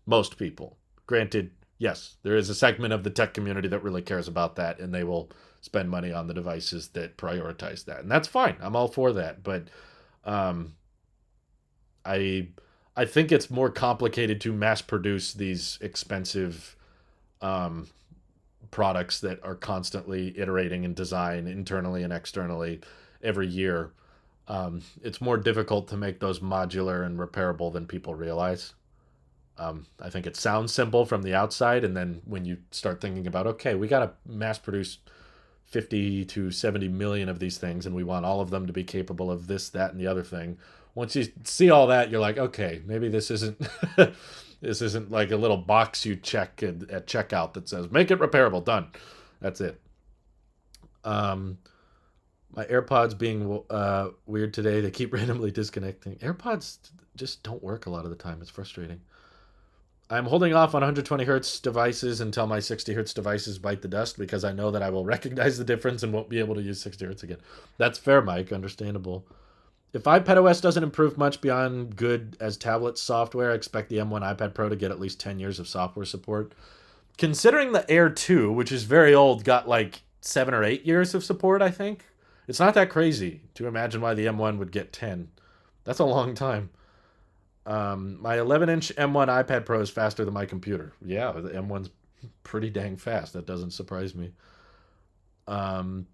Most people, granted, yes, there is a segment of the tech community that really cares about that, and they will spend money on the devices that prioritize that. And that's fine. I'm all for that. But I think it's more complicated to mass produce these expensive products that are constantly iterating in design internally and externally every year. It's more difficult to make those modular and repairable than people realize. I think it sounds simple from the outside, and then when you start thinking about, okay, we got to mass produce 50 to 70 million of these things, and we want all of them to be capable of this, that, and the other thing. Once you see all that, you're like, okay, maybe this isn't this isn't like a little box you check at checkout that says make it repairable, done. That's it. Um, my AirPods being weird today. They keep randomly disconnecting. AirPods just don't work a lot of the time. It's frustrating. I'm holding off on 120 hertz devices until my 60 hertz devices bite the dust because I know that I will recognize the difference and won't be able to use 60 hertz again. That's fair, Mike. Understandable. If iPadOS doesn't improve much beyond good as tablet software, I expect the M1 iPad Pro to get at least 10 years of software support. Considering the Air 2, which is very old, got like 7 or 8 years of support, I think. It's not that crazy to imagine why the M1 would get 10. That's a long time. My 11-inch M1 iPad Pro is faster than my computer. Yeah, the M1's pretty dang fast. That doesn't surprise me. Um,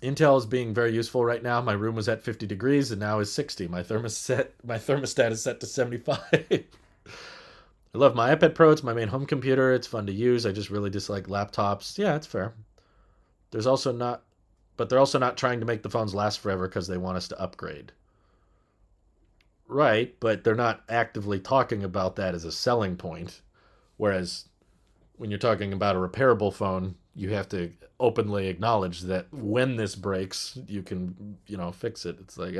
Intel is being very useful right now. My room was at 50 degrees and now is 60. My thermostat is set to 75. I love my iPad Pro. It's my main home computer. It's fun to use. I just really dislike laptops. Yeah, it's fair. There's also not, but they're also not trying to make the phones last forever because they want us to upgrade. Right, but they're not actively talking about that as a selling point. Whereas when you're talking about a repairable phone, you have to openly acknowledge that when this breaks, you can, fix it. It's like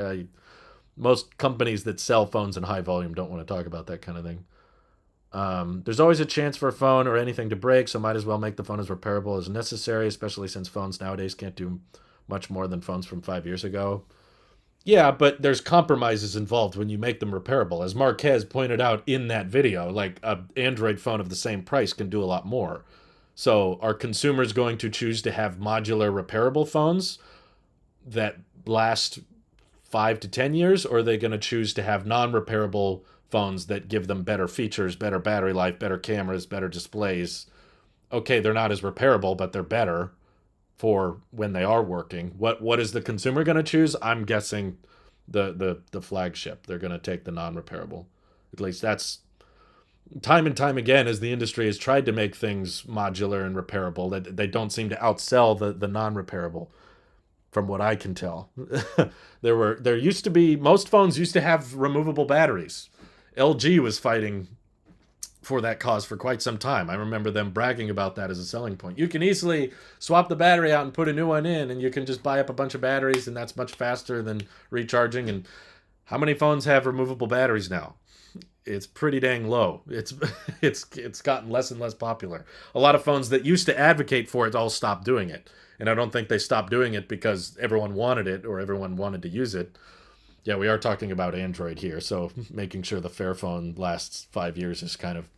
most companies that sell phones in high volume don't want to talk about that kind of thing. There's always a chance for a phone or anything to break, so might as well make the phone as repairable as necessary, especially since phones nowadays can't do much more than phones from 5 years ago. Yeah, but there's compromises involved when you make them repairable. As Marquez pointed out in that video, like a Android phone of the same price can do a lot more. So are consumers going to choose to have modular repairable phones that last 5 to 10 years, or are they going to choose to have non-repairable phones that give them better features, better battery life, better cameras, better displays? Okay, they're not as repairable, but they're better for when they are working. What is the consumer going to choose? I'm guessing the flagship. They're going to take the non-repairable. At least that's time and time again as the industry has tried to make things modular and repairable. That they don't seem to outsell the non-repairable. From what I can tell, there used to be most phones used to have removable batteries. LG was fighting for that cause for quite some time. I remember them bragging about that as a selling point. You can easily swap the battery out and put a new one in, and you can just buy up a bunch of batteries, and that's much faster than recharging. And how many phones have removable batteries now? It's pretty dang low. It's gotten less and less popular. A lot of phones that used to advocate for it all stopped doing it. And I don't think they stopped doing it because everyone wanted it or everyone wanted to use it. Yeah, we are talking about Android here, so making sure the Fairphone lasts 5 years is kind of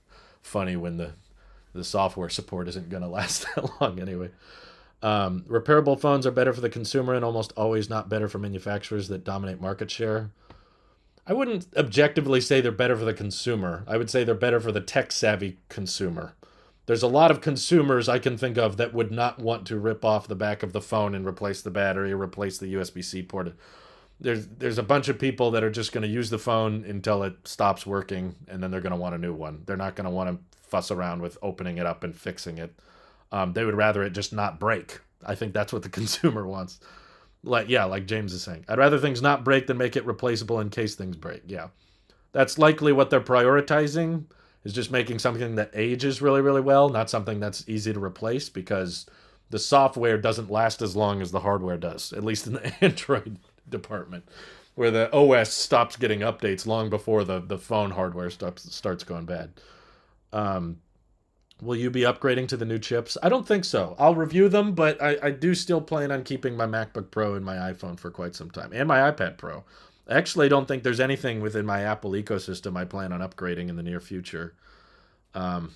funny when the software support isn't going to last that long anyway. Repairable phones are better for the consumer and almost always not better for manufacturers that dominate market share. I wouldn't objectively say they're better for the consumer. I would say they're better for the tech-savvy consumer. There's a lot of consumers I can think of that would not want to rip off the back of the phone and replace the battery or replace the USB-C port. There's a bunch of people that are just going to use the phone until it stops working, and then they're going to want a new one. They're not going to want to fuss around with opening it up and fixing it. They would rather it just not break. I think that's what the consumer wants. Like James is saying, I'd rather things not break than make it replaceable in case things break. Yeah, that's likely what they're prioritizing, is just making something that ages really, really well, not something that's easy to replace, because the software doesn't last as long as the hardware does, at least in the Android department, where the OS stops getting updates long before the phone hardware starts going bad. Um, will you be upgrading to the new chips? I don't think so. I'll review them, but I do still plan on keeping my MacBook Pro and my iPhone for quite some time, and my iPad Pro. I actually don't think there's anything within my Apple ecosystem I plan on upgrading in the near future. Um,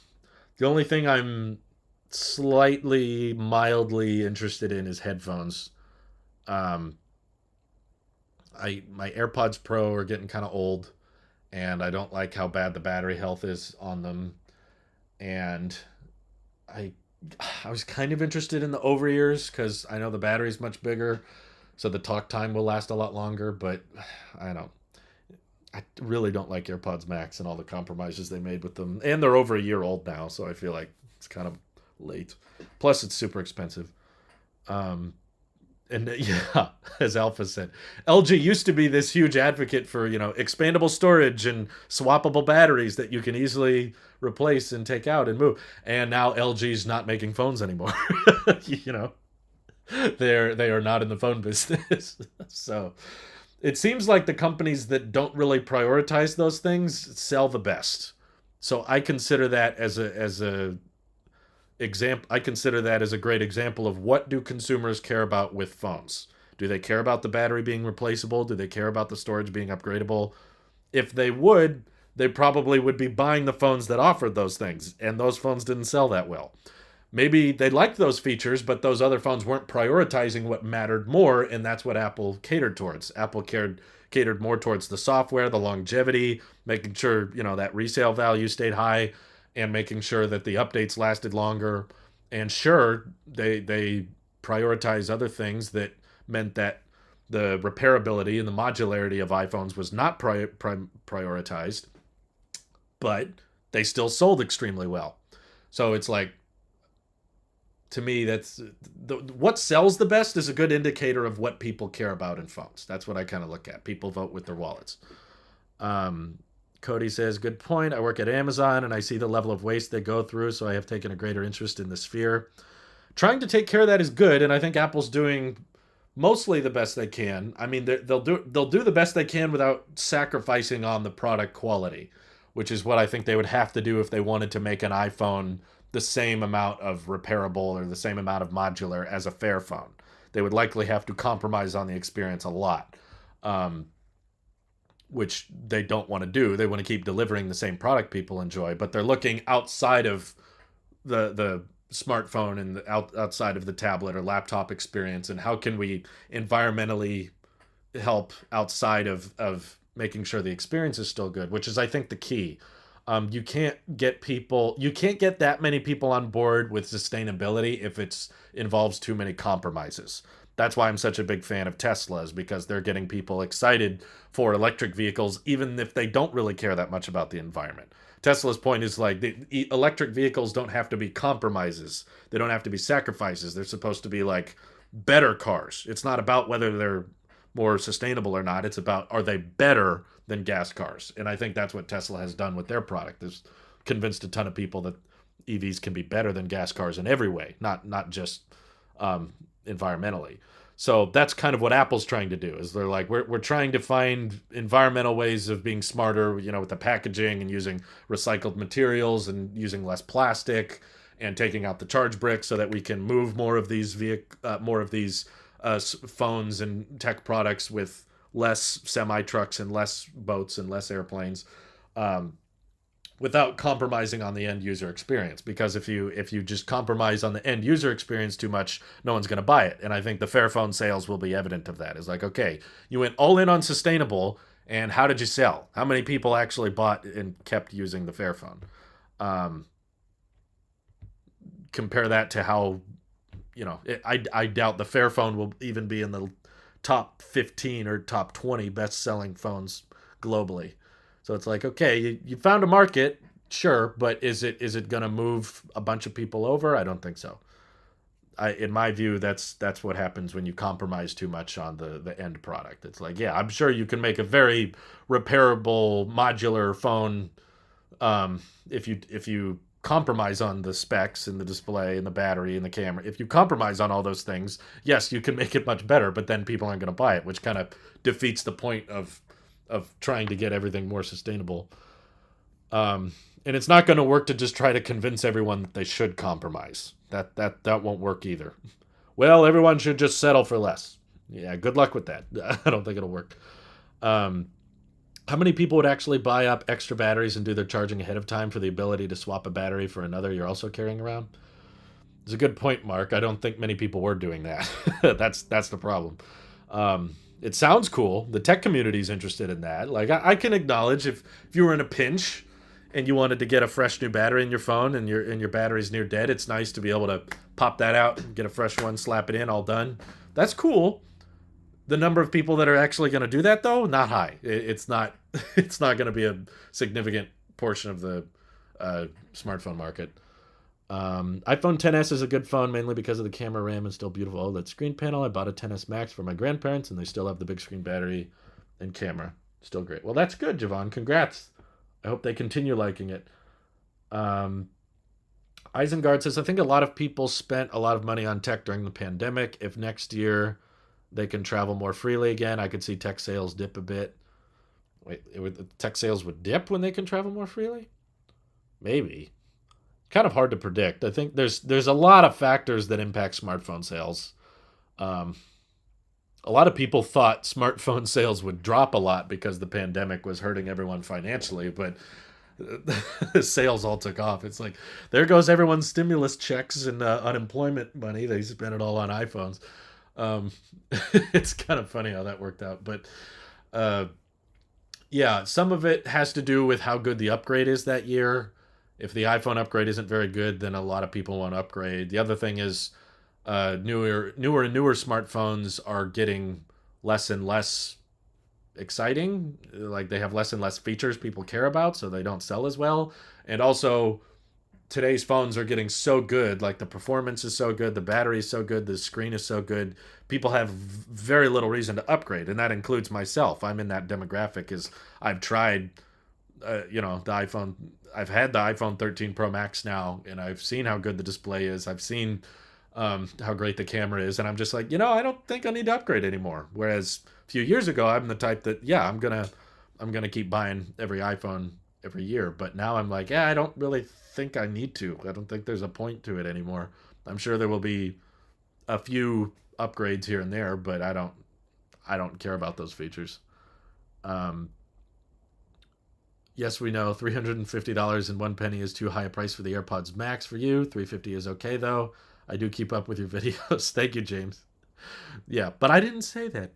the only thing I'm slightly, mildly interested in is headphones. Um, my AirPods Pro are getting kind of old, and I don't like how bad the battery health is on them. And I I was kind of interested in the over ears because I know the battery's much bigger, so the talk time will last a lot longer. But I don't. I really don't like AirPods Max and all the compromises they made with them. And they're over a year old now, so I feel like it's kind of late. Plus, it's super expensive. Um, and yeah, as Alpha said, LG used to be this huge advocate for, expandable storage and swappable batteries that you can easily replace and take out and move. And now LG's not making phones anymore. you know, they are not in the phone business. So it seems like the companies that don't really prioritize those things sell the best. So I consider that as a example. I consider that as a great example of what do consumers care about with phones. Do they care about the battery being replaceable? Do they care about the storage being upgradable? If they would, they probably would be buying the phones that offered those things, and those phones didn't sell that well. Maybe they liked those features, but those other phones weren't prioritizing what mattered more, and that's what Apple catered towards. Apple catered more towards the software, the longevity, making sure that resale value stayed high, and making sure that the updates lasted longer. And sure, they prioritize other things that meant that the repairability and the modularity of iPhones was not prioritized, but they still sold extremely well. So it's like, to me, that's what sells the best is a good indicator of what people care about in phones. That's what I kind of look at. People vote with their wallets. Um, Cody says, good point. I work at Amazon and I see the level of waste they go through, so I have taken a greater interest in the sphere. Trying to take care of that is good, and I think Apple's doing mostly the best they can. I mean, they'll do the best they can without sacrificing on the product quality, which is what I think they would have to do if they wanted to make an iPhone the same amount of repairable or the same amount of modular as a Fairphone. They would likely have to compromise on the experience a lot, which they don't want to do. They want to keep delivering the same product people enjoy, but they're looking outside of the smartphone and outside of the tablet or laptop experience, and how can we environmentally help outside of making sure the experience is still good, which is, I think, the key. You can't get that many people on board with sustainability if it involves too many compromises. That's why I'm such a big fan of Teslas, because they're getting people excited for electric vehicles, even if they don't really care that much about the environment. Tesla's point is like the electric vehicles don't have to be compromises. They don't have to be sacrifices. They're supposed to be like better cars. It's not about whether they're more sustainable or not. It's about, are they better than gas cars? And I think that's what Tesla has done with their product. Is convinced a ton of people that EVs can be better than gas cars in every way, not just environmentally. So that's kind of what Apple's trying to do. Is they're like, we're trying to find environmental ways of being smarter, with the packaging and using recycled materials and using less plastic and taking out the charge bricks so that we can move more of these phones and tech products with less semi trucks and less boats and less airplanes, without compromising on the end user experience. Because if you just compromise on the end user experience too much, no one's going to buy it. And I think the Fairphone sales will be evident of that. It's like, okay, you went all in on sustainable, and how did you sell? How many people actually bought and kept using the Fairphone? Compare that to how, I doubt the Fairphone will even be in the top 15 or top 20 best-selling phones globally. So it's like, okay, you found a market, sure, but is it going to move a bunch of people over? I don't think so. In my view, that's what happens when you compromise too much on the end product. It's like, yeah, I'm sure you can make a very repairable modular phone, if you compromise on the specs and the display and the battery and the camera. If you compromise on all those things, yes, you can make it much better, but then people aren't going to buy it, which kind of defeats the point of trying to get everything more sustainable. And it's not going to work to just try to convince everyone that they should compromise. That won't work either. Well, everyone should just settle for less. Yeah, good luck with that. I don't think it'll work. How many people would actually buy up extra batteries and do their charging ahead of time for the ability to swap a battery for another you're also carrying around? It's a good point, Mark. I don't think many people were doing that. That's the problem. It sounds cool. The tech community's interested in that. Like, I can acknowledge if you were in a pinch and you wanted to get a fresh new battery in your phone and your battery's near dead, it's nice to be able to pop that out, get a fresh one, slap it in, all done. That's cool. The number of people that are actually going to do that, though, not high. It's not. It's not going to be a significant portion of the smartphone market. iPhone 10s is a good phone mainly because of the camera, RAM, and still beautiful OLED screen panel. I bought a 10s Max for my grandparents, and they still have the big screen battery and camera. Still great. Well, that's good, Javon. Congrats. I hope they continue liking it. Um, Isengard says, I think a lot of people spent a lot of money on tech during the pandemic. If next year they can travel more freely again, I could see tech sales dip a bit. Wait, tech sales would dip when they can travel more freely? Maybe. Kind of hard to predict. I think there's a lot of factors that impact smartphone sales. Um, a lot of people thought smartphone sales would drop a lot because the pandemic was hurting everyone financially, but sales all took off. It's like there goes everyone's stimulus checks and unemployment money. They spent it all on iPhones. Um, it's kind of funny how that worked out, but uh, yeah, some of it has to do with how good the upgrade is that year. If the iPhone upgrade isn't very good, then a lot of people won't upgrade. The other thing is newer and newer smartphones are getting less and less exciting. Like they have less and less features people care about, so they don't sell as well. And also, today's phones are getting so good. Like the performance is so good, the battery is so good, the screen is so good. People have very little reason to upgrade, and that includes myself. I'm in that demographic. Is I've tried, the iPhone. I've had the iPhone 13 Pro Max now, and I've seen how good the display is. I've seen how great the camera is, and I'm just like, I don't think I need to upgrade anymore. Whereas a few years ago, I'm the type that, yeah, I'm gonna keep buying every iPhone every year. But now I'm like, yeah, I don't really think I need to. I don't think there's a point to it anymore. I'm sure there will be a few upgrades here and there, but I don't care about those features. Um, yes, we know $350 and one penny is too high a price for the AirPods Max for you. 350 is okay though. I do keep up with your videos. Thank you, James. Yeah, but I didn't say that.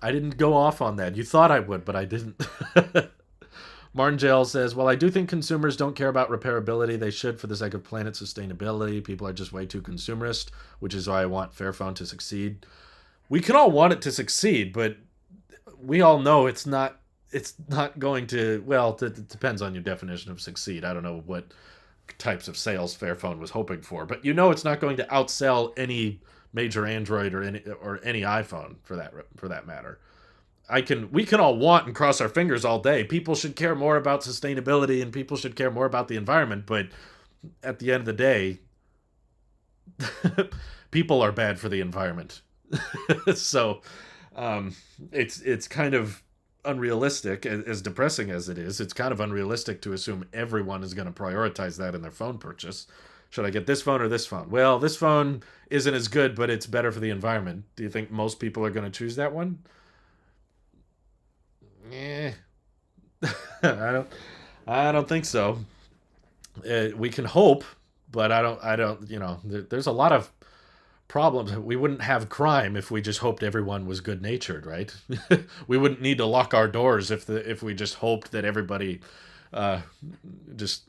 I didn't go off on that. You thought I would, but I didn't. Martingale says, well, I do think consumers don't care about repairability. They should for the sake of planet sustainability. People are just way too consumerist, which is why I want Fairphone to succeed. We can all want it to succeed, but we all know it's not going to, well, it depends on your definition of succeed. I don't know what types of sales Fairphone was hoping for, but it's not going to outsell any major Android or any iPhone for that matter. We can all want and cross our fingers all day. People should care more about sustainability and people should care more about the environment, but at the end of the day, people are bad for the environment. So it's kind of unrealistic, as depressing as it is. It's kind of unrealistic to assume everyone is going to prioritize that in their phone purchase. Should I get this phone or this phone? Well, this phone isn't as good, but it's better for the environment. Do you think most people are going to choose that one? Eh, I don't. I don't think so. We can hope, but I don't. I don't. There's a lot of problems. We wouldn't have crime if we just hoped everyone was good natured, right? We wouldn't need to lock our doors if we just hoped that everybody uh, just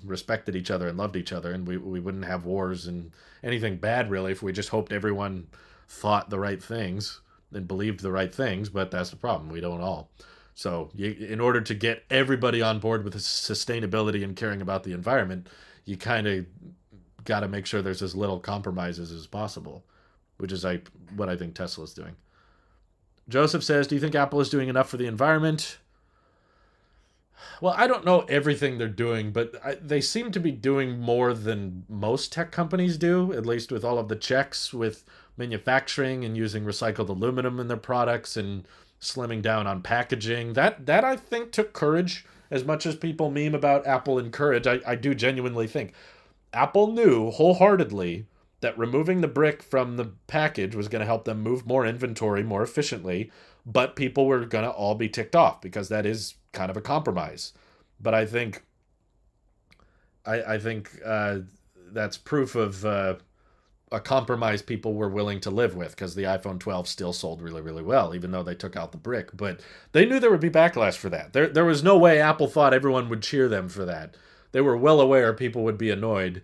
respected each other and loved each other, and we wouldn't have wars and anything bad really if we just hoped everyone thought the right things and believed the right things. But that's the problem. We don't all. So in order to get everybody on board with sustainability and caring about the environment, you kind of got to make sure there's as little compromises as possible, which is what I think Tesla's doing. Joseph says, do you think Apple is doing enough for the environment? Well, I don't know everything they're doing, but they seem to be doing more than most tech companies do, at least with all of the checks with manufacturing and using recycled aluminum in their products and slimming down on packaging. That I think took courage. As much as people meme about Apple and courage, I do genuinely think Apple knew wholeheartedly that removing the brick from the package was going to help them move more inventory more efficiently, but people were going to all be ticked off because that is kind of a compromise. But I think that's proof of a compromise people were willing to live with, because the iPhone 12 still sold really, really well, even though they took out the brick. But they knew there would be backlash for that. There was no way Apple thought everyone would cheer them for that. They were well aware people would be annoyed.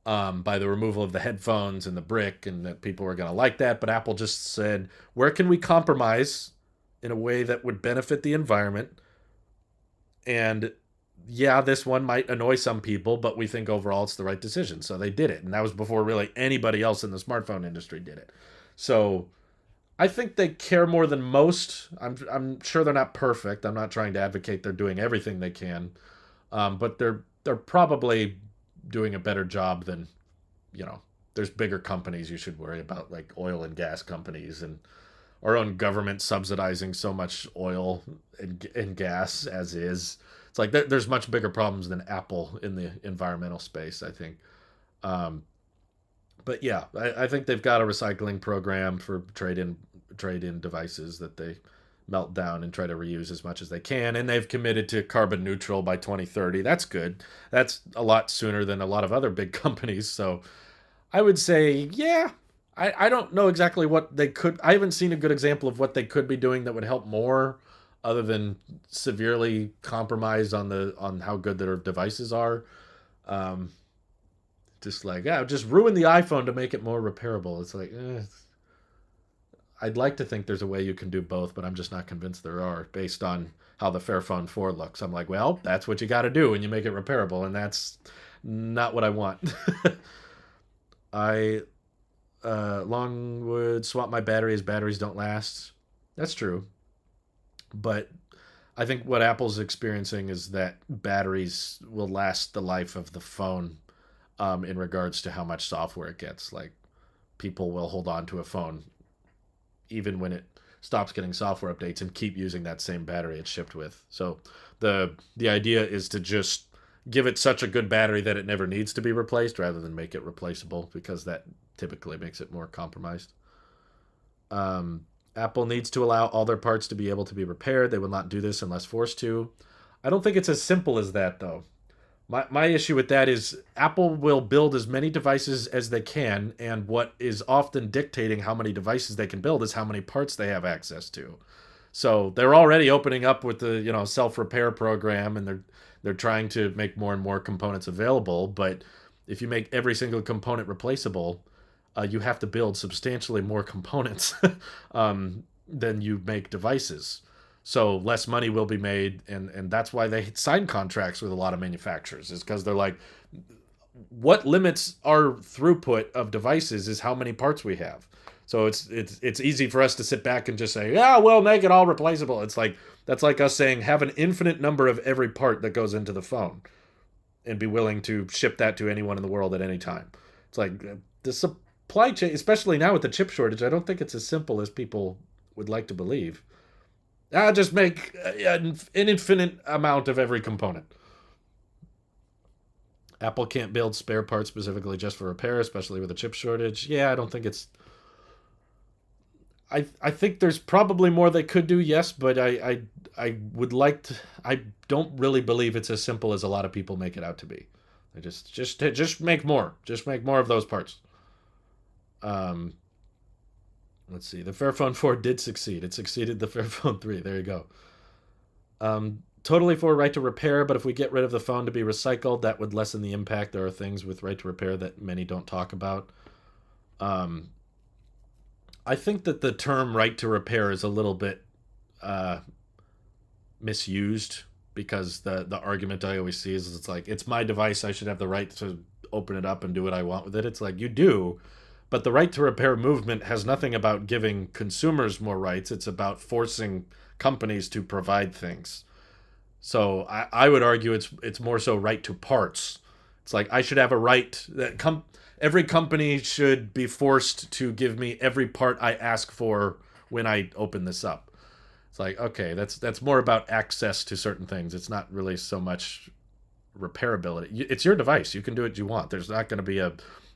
by the removal of the headphones and the brick, and that people were going to like that. But Apple just said, where can we compromise in a way that would benefit the environment? And yeah, this one might annoy some people, but we think overall it's the right decision. So they did it. And that was before really anybody else in the smartphone industry did it. So I think they care more than most. I'm sure they're not perfect. I'm not trying to advocate they're doing everything they can, but they're probably doing a better job than, you know. There's bigger companies you should worry about, like oil and gas companies, and our own government subsidizing so much oil and gas as is. It's like there's much bigger problems than Apple in the environmental space, I think. Um, but yeah, I think they've got a recycling program for trade in devices that they melt down and try to reuse as much as they can, and they've committed to carbon neutral by 2030. That's good. That's a lot sooner than a lot of other big companies. So I would say, yeah. I don't know exactly what they could. I haven't seen a good example of what they could be doing that would help more, other than severely compromise on how good their devices are. Um, just like, yeah, just ruin the iPhone to make it more repairable. It's like, I'd like to think there's a way you can do both, but I'm just not convinced there are, based on how the Fairphone 4 looks. I'm like, well, that's what you got to do when you make it repairable, and that's not what I want. I Longwood swap my battery as batteries don't last. That's true, but I think what Apple's experiencing is that batteries will last the life of the phone, in regards to how much software it gets. Like, people will hold on to a phone even when it stops getting software updates and keep using that same battery it's shipped with. So the idea is to just give it such a good battery that it never needs to be replaced, rather than make it replaceable, because that typically makes it more compromised. Apple needs to allow all their parts to be able to be repaired. They will not do this unless forced to. I don't think it's as simple as that, though. My issue with that is Apple will build as many devices as they can, and what is often dictating how many devices they can build is how many parts they have access to. So they're already opening up with the self repair program, and they're trying to make more and more components available. But if you make every single component replaceable, you have to build substantially more components than you make devices. So less money will be made, and that's why they sign contracts with a lot of manufacturers, is because they're like, what limits our throughput of devices is how many parts we have. So it's easy for us to sit back and just say, yeah, we'll make it all replaceable. It's like, that's like us saying have an infinite number of every part that goes into the phone, and be willing to ship that to anyone in the world at any time. It's like, the supply chain, especially now with the chip shortage, I don't think it's as simple as people would like to believe. I'll just make an infinite amount of every component. Apple can't build spare parts specifically just for repair, especially with a chip shortage. Yeah, I don't think it's. I think there's probably more they could do, yes, but I would like to. I don't really believe it's as simple as a lot of people make it out to be. They just make more. Just make more of those parts. Um, let's see. The Fairphone 4 did succeed. It succeeded the Fairphone 3. There you go. Totally for right to repair, but if we get rid of the phone to be recycled, that would lessen the impact. There are things with right to repair that many don't talk about. Um, I think that the term right to repair is a little bit uh, misused, because the argument I always see is, it's like, it's my device, I should have the right to open it up and do what I want with it. It's like, you do, but the right to repair movement has nothing about giving consumers more rights. It's about forcing companies to provide things. So I would argue it's more so right to parts. It's like, I should have a right that every company should be forced to give me every part I ask for when I open this up. It's like, okay, that's more about access to certain things. It's not really so much repairability. It's your device. You can do what you want. There's not going to be a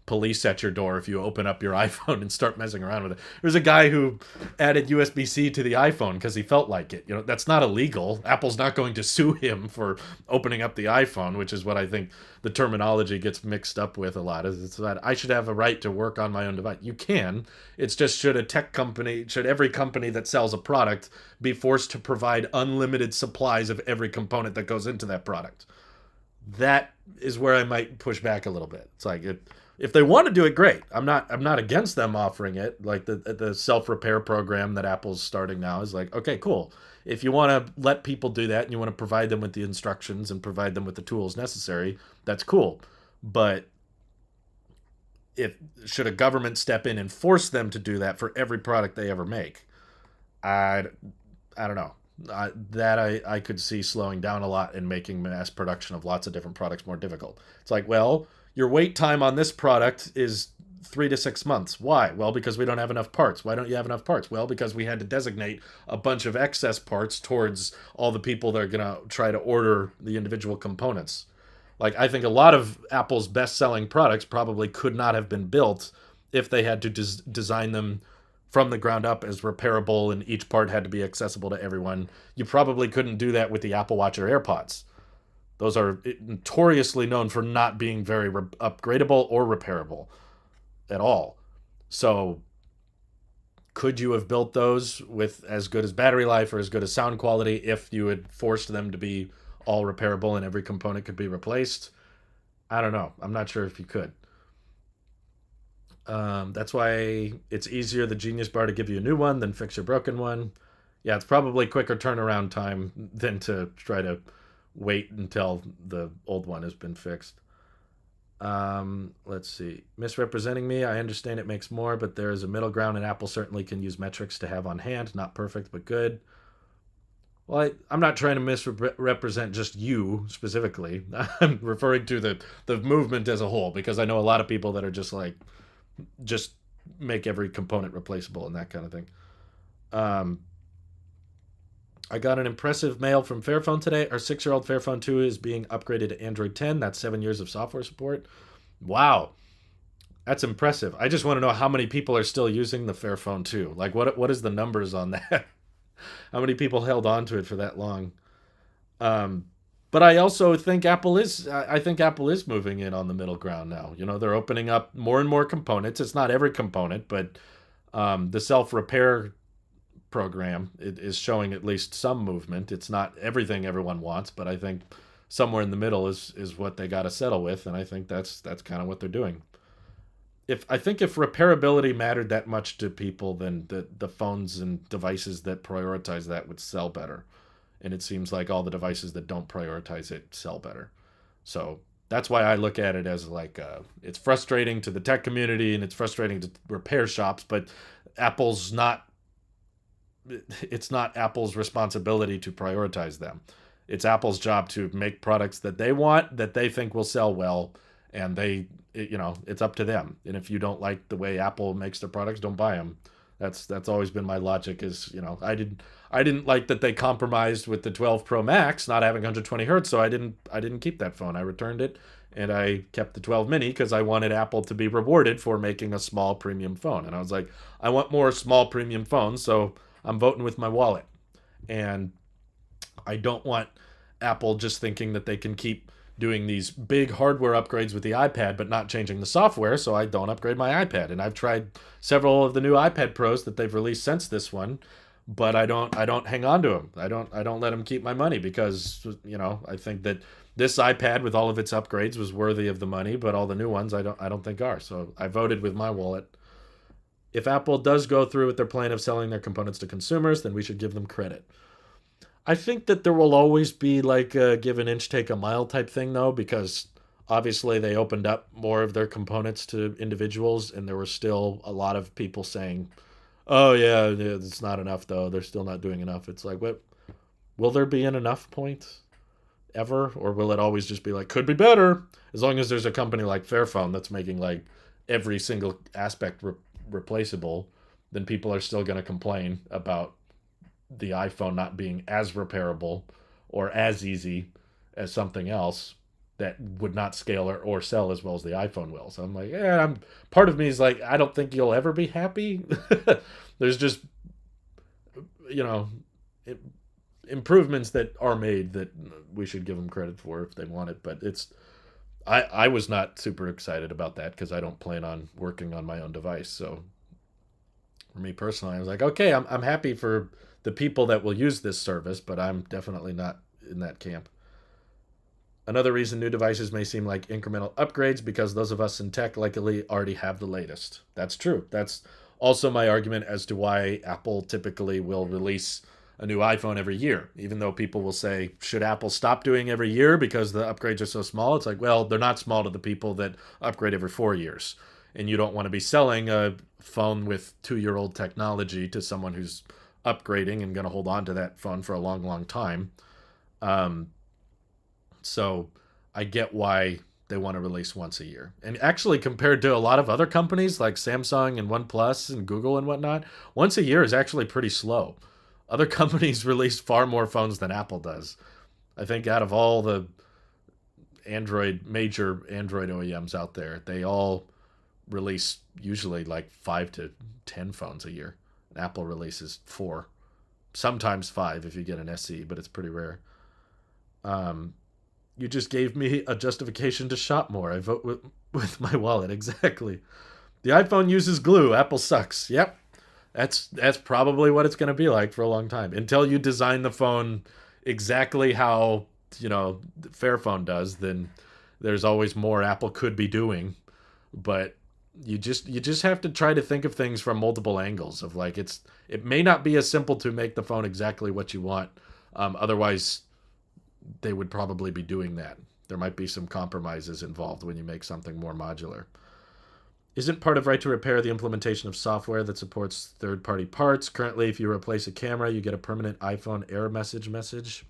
police at your door if you open up your iPhone and start messing around with it. There's a guy who added USB-C to the iPhone because he felt like it. That's not illegal. Apple's not going to sue him for opening up the iPhone, which is what I think the terminology gets mixed up with a lot. Is it's that I should have a right to work on my own device. You can. It's just, should every company that sells a product be forced to provide unlimited supplies of every component that goes into that product? That is where I might push back a little bit. It's like if they want to do it, great. I'm not against them offering it. Like the self repair program that Apple's starting now is like, okay, cool. If you want to let people do that and you want to provide them with the instructions and provide them with the tools necessary, that's cool. But if should a government step in and force them to do that for every product they ever make? I I don't know. I could see slowing down a lot and making mass production of lots of different products more difficult. It's like, well, your wait time on this product is 3 to 6 months. Why? Well, because we don't have enough parts. Why don't you have enough parts? Well, because we had to designate a bunch of excess parts towards all the people that are going to try to order the individual components. Like, I think a lot of Apple's best selling products probably could not have been built if they had to design them from the ground up as repairable and each part had to be accessible to everyone. You probably couldn't do that with the Apple Watch or AirPods. Those are notoriously known for not being very upgradable or repairable at all. So, could you have built those with as good as battery life or as good as sound quality if you had forced them to be all repairable and every component could be replaced? I don't know. I'm not sure if you could. That's why it's easier the Genius Bar to give you a new one than fix your broken one. Yeah, it's probably quicker turnaround time than to try to wait until the old one has been fixed. Let's see. Misrepresenting me, I understand it makes more, but there is a middle ground, and Apple certainly can use metrics to have on hand. Not perfect, but good. Well, I'm not trying to misrepresent just you specifically. I'm referring to the movement as a whole because I know a lot of people that are just like, just make every component replaceable and that kind of thing. Um, I got an impressive mail from Fairphone today. Our 6-year-old Fairphone 2 is being upgraded to Android 10. That's 7 years of software support. Wow, that's impressive. I just want to know how many people are still using the Fairphone 2. Like, what is the numbers on that? How many people held on to it for that long? Um, but I also think I think Apple is moving in on the middle ground now. You know, they're opening up more and more components. It's not every component, but the self repair program is showing at least some movement. It's not everything everyone wants, but I think somewhere in the middle is what they got to settle with, and I think that's kind of what they're doing. If repairability mattered that much to people, then the phones and devices that prioritize that would sell better. And it seems like all the devices that don't prioritize it sell better. So that's why I look at it as like it's frustrating to the tech community and it's frustrating to repair shops, but Apple's not it's not Apple's responsibility to prioritize them. It's Apple's job to make products that they want, that they think will sell well, and it's up to them. And if you don't like the way Apple makes their products, don't buy them. That's always been my logic. I didn't like that they compromised with the 12 Pro Max not having 120 hertz, so I didn't keep that phone. I returned it and I kept the 12 mini because I wanted Apple to be rewarded for making a small premium phone. And I was like, I want more small premium phones, so I'm voting with my wallet. And I don't want Apple just thinking that they can keep doing these big hardware upgrades with the iPad but not changing the software, so I don't upgrade my iPad. And I've tried several of the new iPad Pros that they've released since this one, but I don't hang on to them. I don't let them keep my money because, I think that this iPad with all of its upgrades was worthy of the money, but all the new ones I don't think are. So I voted with my wallet. If Apple does go through with their plan of selling their components to consumers, then we should give them credit. I think that there will always be like a give an inch, take a mile type thing, though, because obviously they opened up more of their components to individuals, and there were still a lot of people saying, "Oh yeah, yeah, it's not enough though. They're still not doing enough." It's like, what? Will there be an enough point ever, or will it always just be like could be better? As long as there's a company like Fairphone that's making like every single aspect replaceable, then people are still going to complain about the iPhone not being as repairable or as easy as something else that would not scale or sell as well as the iPhone will. So I'm like, yeah, part of me is like, I don't think you'll ever be happy. There's just, you know, improvements that are made that we should give them credit for if they want it. But I was not super excited about that because I don't plan on working on my own device. So for me personally, I was like, okay, I'm happy for the people that will use this service, but I'm definitely not in that camp. Another reason new devices may seem like incremental upgrades because those of us in tech likely already have the latest. That's true. That's also my argument as to why Apple typically will release a new iPhone every year, even though people will say, should Apple stop doing every year because the upgrades are so small? It's like, well, they're not small to the people that upgrade every 4 years. And you don't want to be selling a phone with 2 year old technology to someone who's upgrading and going to hold on to that phone for a long, long time. Um, so I get why they want to release once a year. And actually, compared to a lot of other companies like Samsung and OnePlus and Google and whatnot, once a year is actually pretty slow. Other companies release far more phones than Apple does. I think out of all the major Android OEMs out there, they all release usually like 5 to 10 phones a year. And Apple releases 4, sometimes 5 if you get an SE, but it's pretty rare. Um, you just gave me a justification to shop more. I vote with my wallet. Exactly. The iPhone uses glue. Apple sucks. Yep. That's probably what it's going to be like for a long time until you design the phone exactly how, Fairphone does. Then there's always more Apple could be doing, but you just have to try to think of things from multiple angles of like it may not be as simple to make the phone exactly what you want. Otherwise they would probably be doing that. There might be some compromises involved when you make something more modular. Isn't part of right to repair the implementation of software that supports third-party parts? Currently, if you replace a camera, you get a permanent iPhone error message.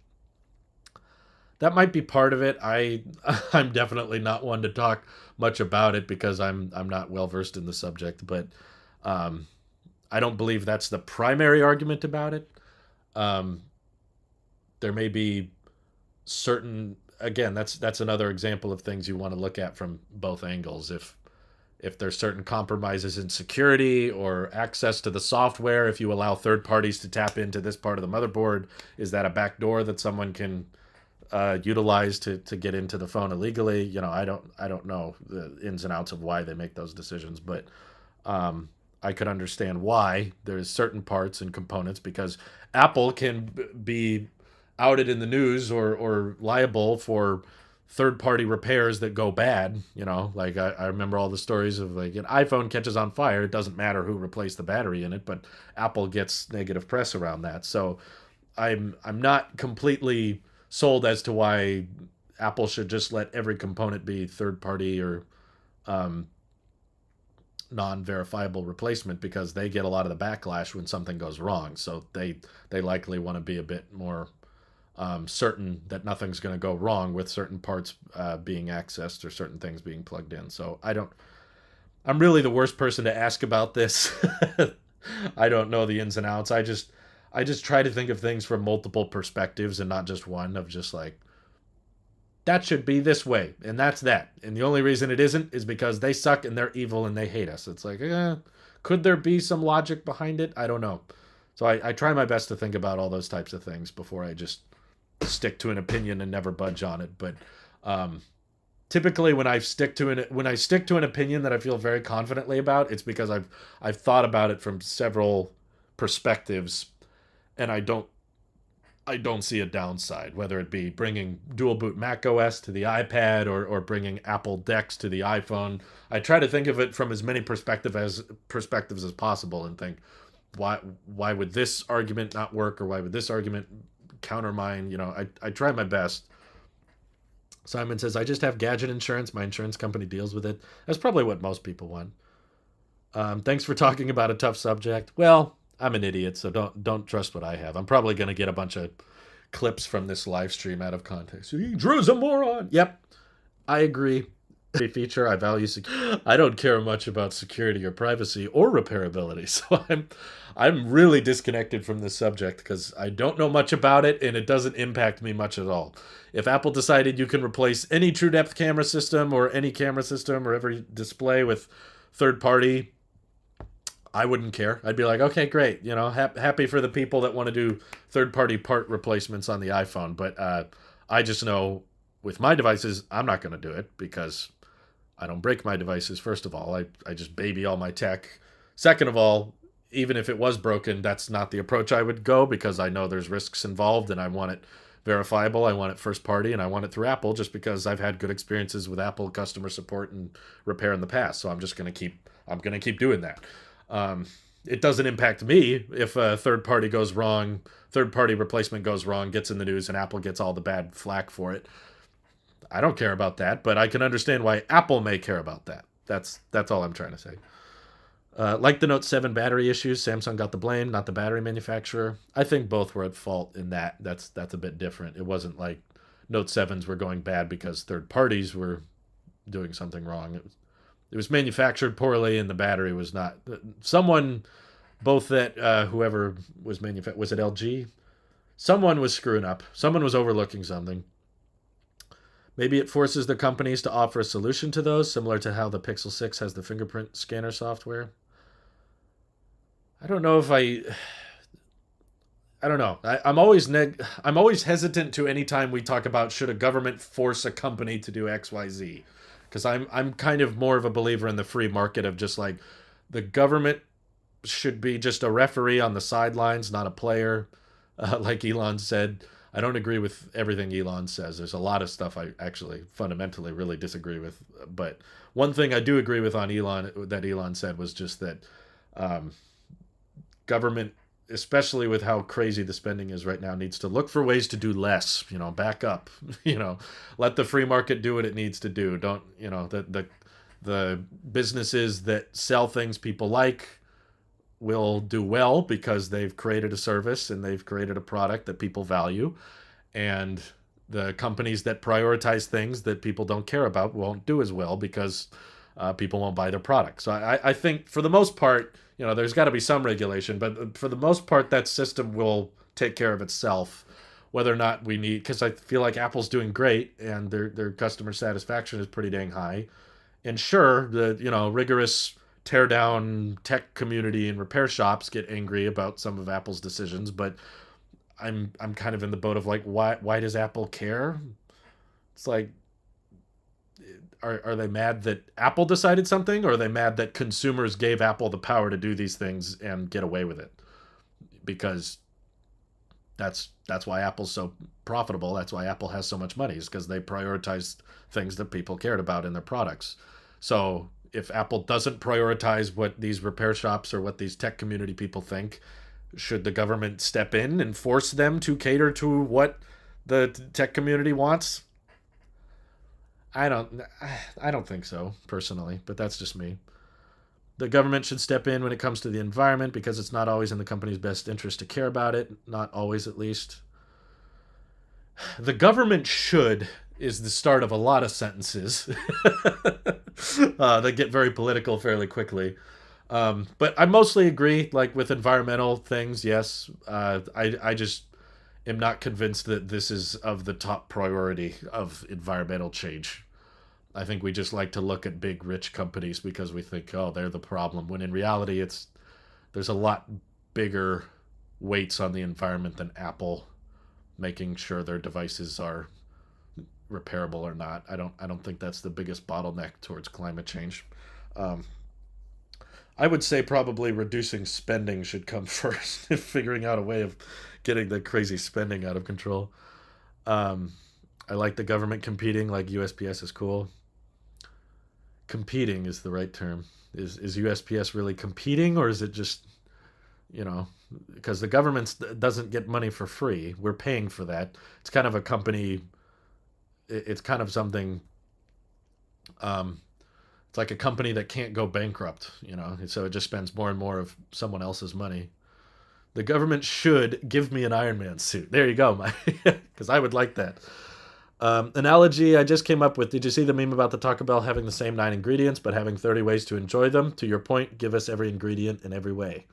That might be part of it. I'm definitely not one to talk much about it because I'm not well versed in the subject, but um, I don't believe that's the primary argument about it. Um, there may be certain, again, that's another example of things you want to look at from both angles. If there's certain compromises in security or access to the software, if you allow third parties to tap into this part of the motherboard, is that a backdoor that someone can utilize to get into the phone illegally? I don't know the ins and outs of why they make those decisions, but I could understand why there's certain parts and components because Apple can be outed in the news or liable for third party repairs that go bad. Like I remember all the stories of like an iPhone catches on fire. It doesn't matter who replaced the battery in it, but Apple gets negative press around that. So I'm not completely sold as to why Apple should just let every component be third party or um, non-verifiable replacement because they get a lot of the backlash when something goes wrong. So they likely want to be a bit more certain that nothing's going to go wrong with certain parts being accessed or certain things being plugged in. So I'm really the worst person to ask about this. I don't know the ins and outs. I just try to think of things from multiple perspectives and not just one of just like that should be this way and that's that. And the only reason it isn't is because they suck and they're evil and they hate us. It's like, could there be some logic behind it? I don't know. So I try my best to think about all those types of things before I just stick to an opinion and never budge on it. But typically, when I stick to an opinion that I feel very confidently about, it's because I've thought about it from several perspectives, and I don't see a downside. Whether it be bringing dual boot Mac OS to the iPad or bringing Apple Dex to the iPhone, I try to think of it from as many perspectives as possible and think why would this argument not work or why would this argument counter mine. I try my best. Simon says, I just have gadget insurance. My insurance company deals with it. That's probably what most people want. Thanks for talking about a tough subject. Well, I'm an idiot, so don't trust what I have. I'm probably going to get a bunch of clips from this live stream out of context. Drew's a moron. Yep, I agree. Feature I value. I don't care much about security or privacy or repairability, so I'm really disconnected from this subject because I don't know much about it and it doesn't impact me much at all. If Apple decided you can replace any true depth camera system or any camera system or every display with third party, I wouldn't care. I'd be like, okay, great. Happy for the people that want to do third party part replacements on the iPhone. But I just know with my devices, I'm not going to do it because I don't break my devices. First of all, I just baby all my tech. Second of all, even if it was broken, that's not the approach I would go because I know there's risks involved and I want it verifiable. I want it first party, and I want it through Apple just because I've had good experiences with Apple customer support and repair in the past. So I'm gonna keep doing that. Um, it doesn't impact me if a third party goes wrong, third party replacement goes wrong, gets in the news, and Apple gets all the bad flack for it. I don't care about that, but I can understand why Apple may care about that. That's all I'm trying to say. Like the Note 7 battery issues, Samsung got the blame, not the battery manufacturer. I think both were at fault in that. That's a bit different. It wasn't like Note 7s were going bad because third parties were doing something wrong. It was manufactured poorly, and the battery was not. Someone, both that whoever was was it LG? Someone was screwing up. Someone was overlooking something. Maybe it forces the companies to offer a solution to those, similar to how the Pixel 6 has the fingerprint scanner software. I don't know if I don't know. I'm always hesitant to anytime we talk about should a government force a company to do X Y Z, because I'm kind of more of a believer in the free market of just like the government should be just a referee on the sidelines, not a player. Like Elon said, I don't agree with everything Elon says. There's a lot of stuff I actually fundamentally really disagree with. But one thing I do agree with on Elon said was just that um, government, especially with how crazy the spending is right now, needs to look for ways to do less. Back up. Let the free market do what it needs to do. Don't the businesses that sell things people like will do well because they've created a service and they've created a product that people value, and the companies that prioritize things that people don't care about won't do as well because people won't buy their product. So I think for the most part, there's got to be some regulation, but for the most part, that system will take care of itself. Whether or not we need, because I feel like Apple's doing great and their customer satisfaction is pretty dang high. And sure, the rigorous tear down tech community and repair shops get angry about some of Apple's decisions, but I'm kind of in the boat of like, why does Apple care? It's like, are they mad that Apple decided something, or are they mad that consumers gave Apple the power to do these things and get away with it? Because that's why Apple's so profitable. That's why Apple has so much money, is because they prioritized things that people cared about in their products. So if Apple doesn't prioritize what these repair shops or what these tech community people think, should the government step in and force them to cater to what the tech community wants? I don't think so personally, but that's just me. The government should step in when it comes to the environment because it's not always in the company's best interest to care about it, not always at least. The government should is the start of a lot of sentences that get very political fairly quickly. But I mostly agree, like with environmental things, yes. I just am not convinced that this is of the top priority of environmental change. I think we just like to look at big rich companies because we think, oh, they're the problem. When in reality, there's a lot bigger weights on the environment than Apple making sure their devices are repairable or not. I don't think that's the biggest bottleneck towards climate change. Um, I would say probably reducing spending should come first, figuring out a way of getting the crazy spending out of control. Um, I like the government competing, like USPS is cool. Competing is the right term. Is USPS really competing, or is it just, you know, because the government doesn't get money for free. We're paying for that. It's kind of a company. It's kind of something. Um, it's like a company that can't go bankrupt, so it just spends more and more of someone else's money. The government should give me an Iron Man suit. There you go, because I would like that. Analogy I just came up with. Did you see the meme about the Taco Bell having the same 9 ingredients but having 30 ways to enjoy them? To your point, give us every ingredient in every way.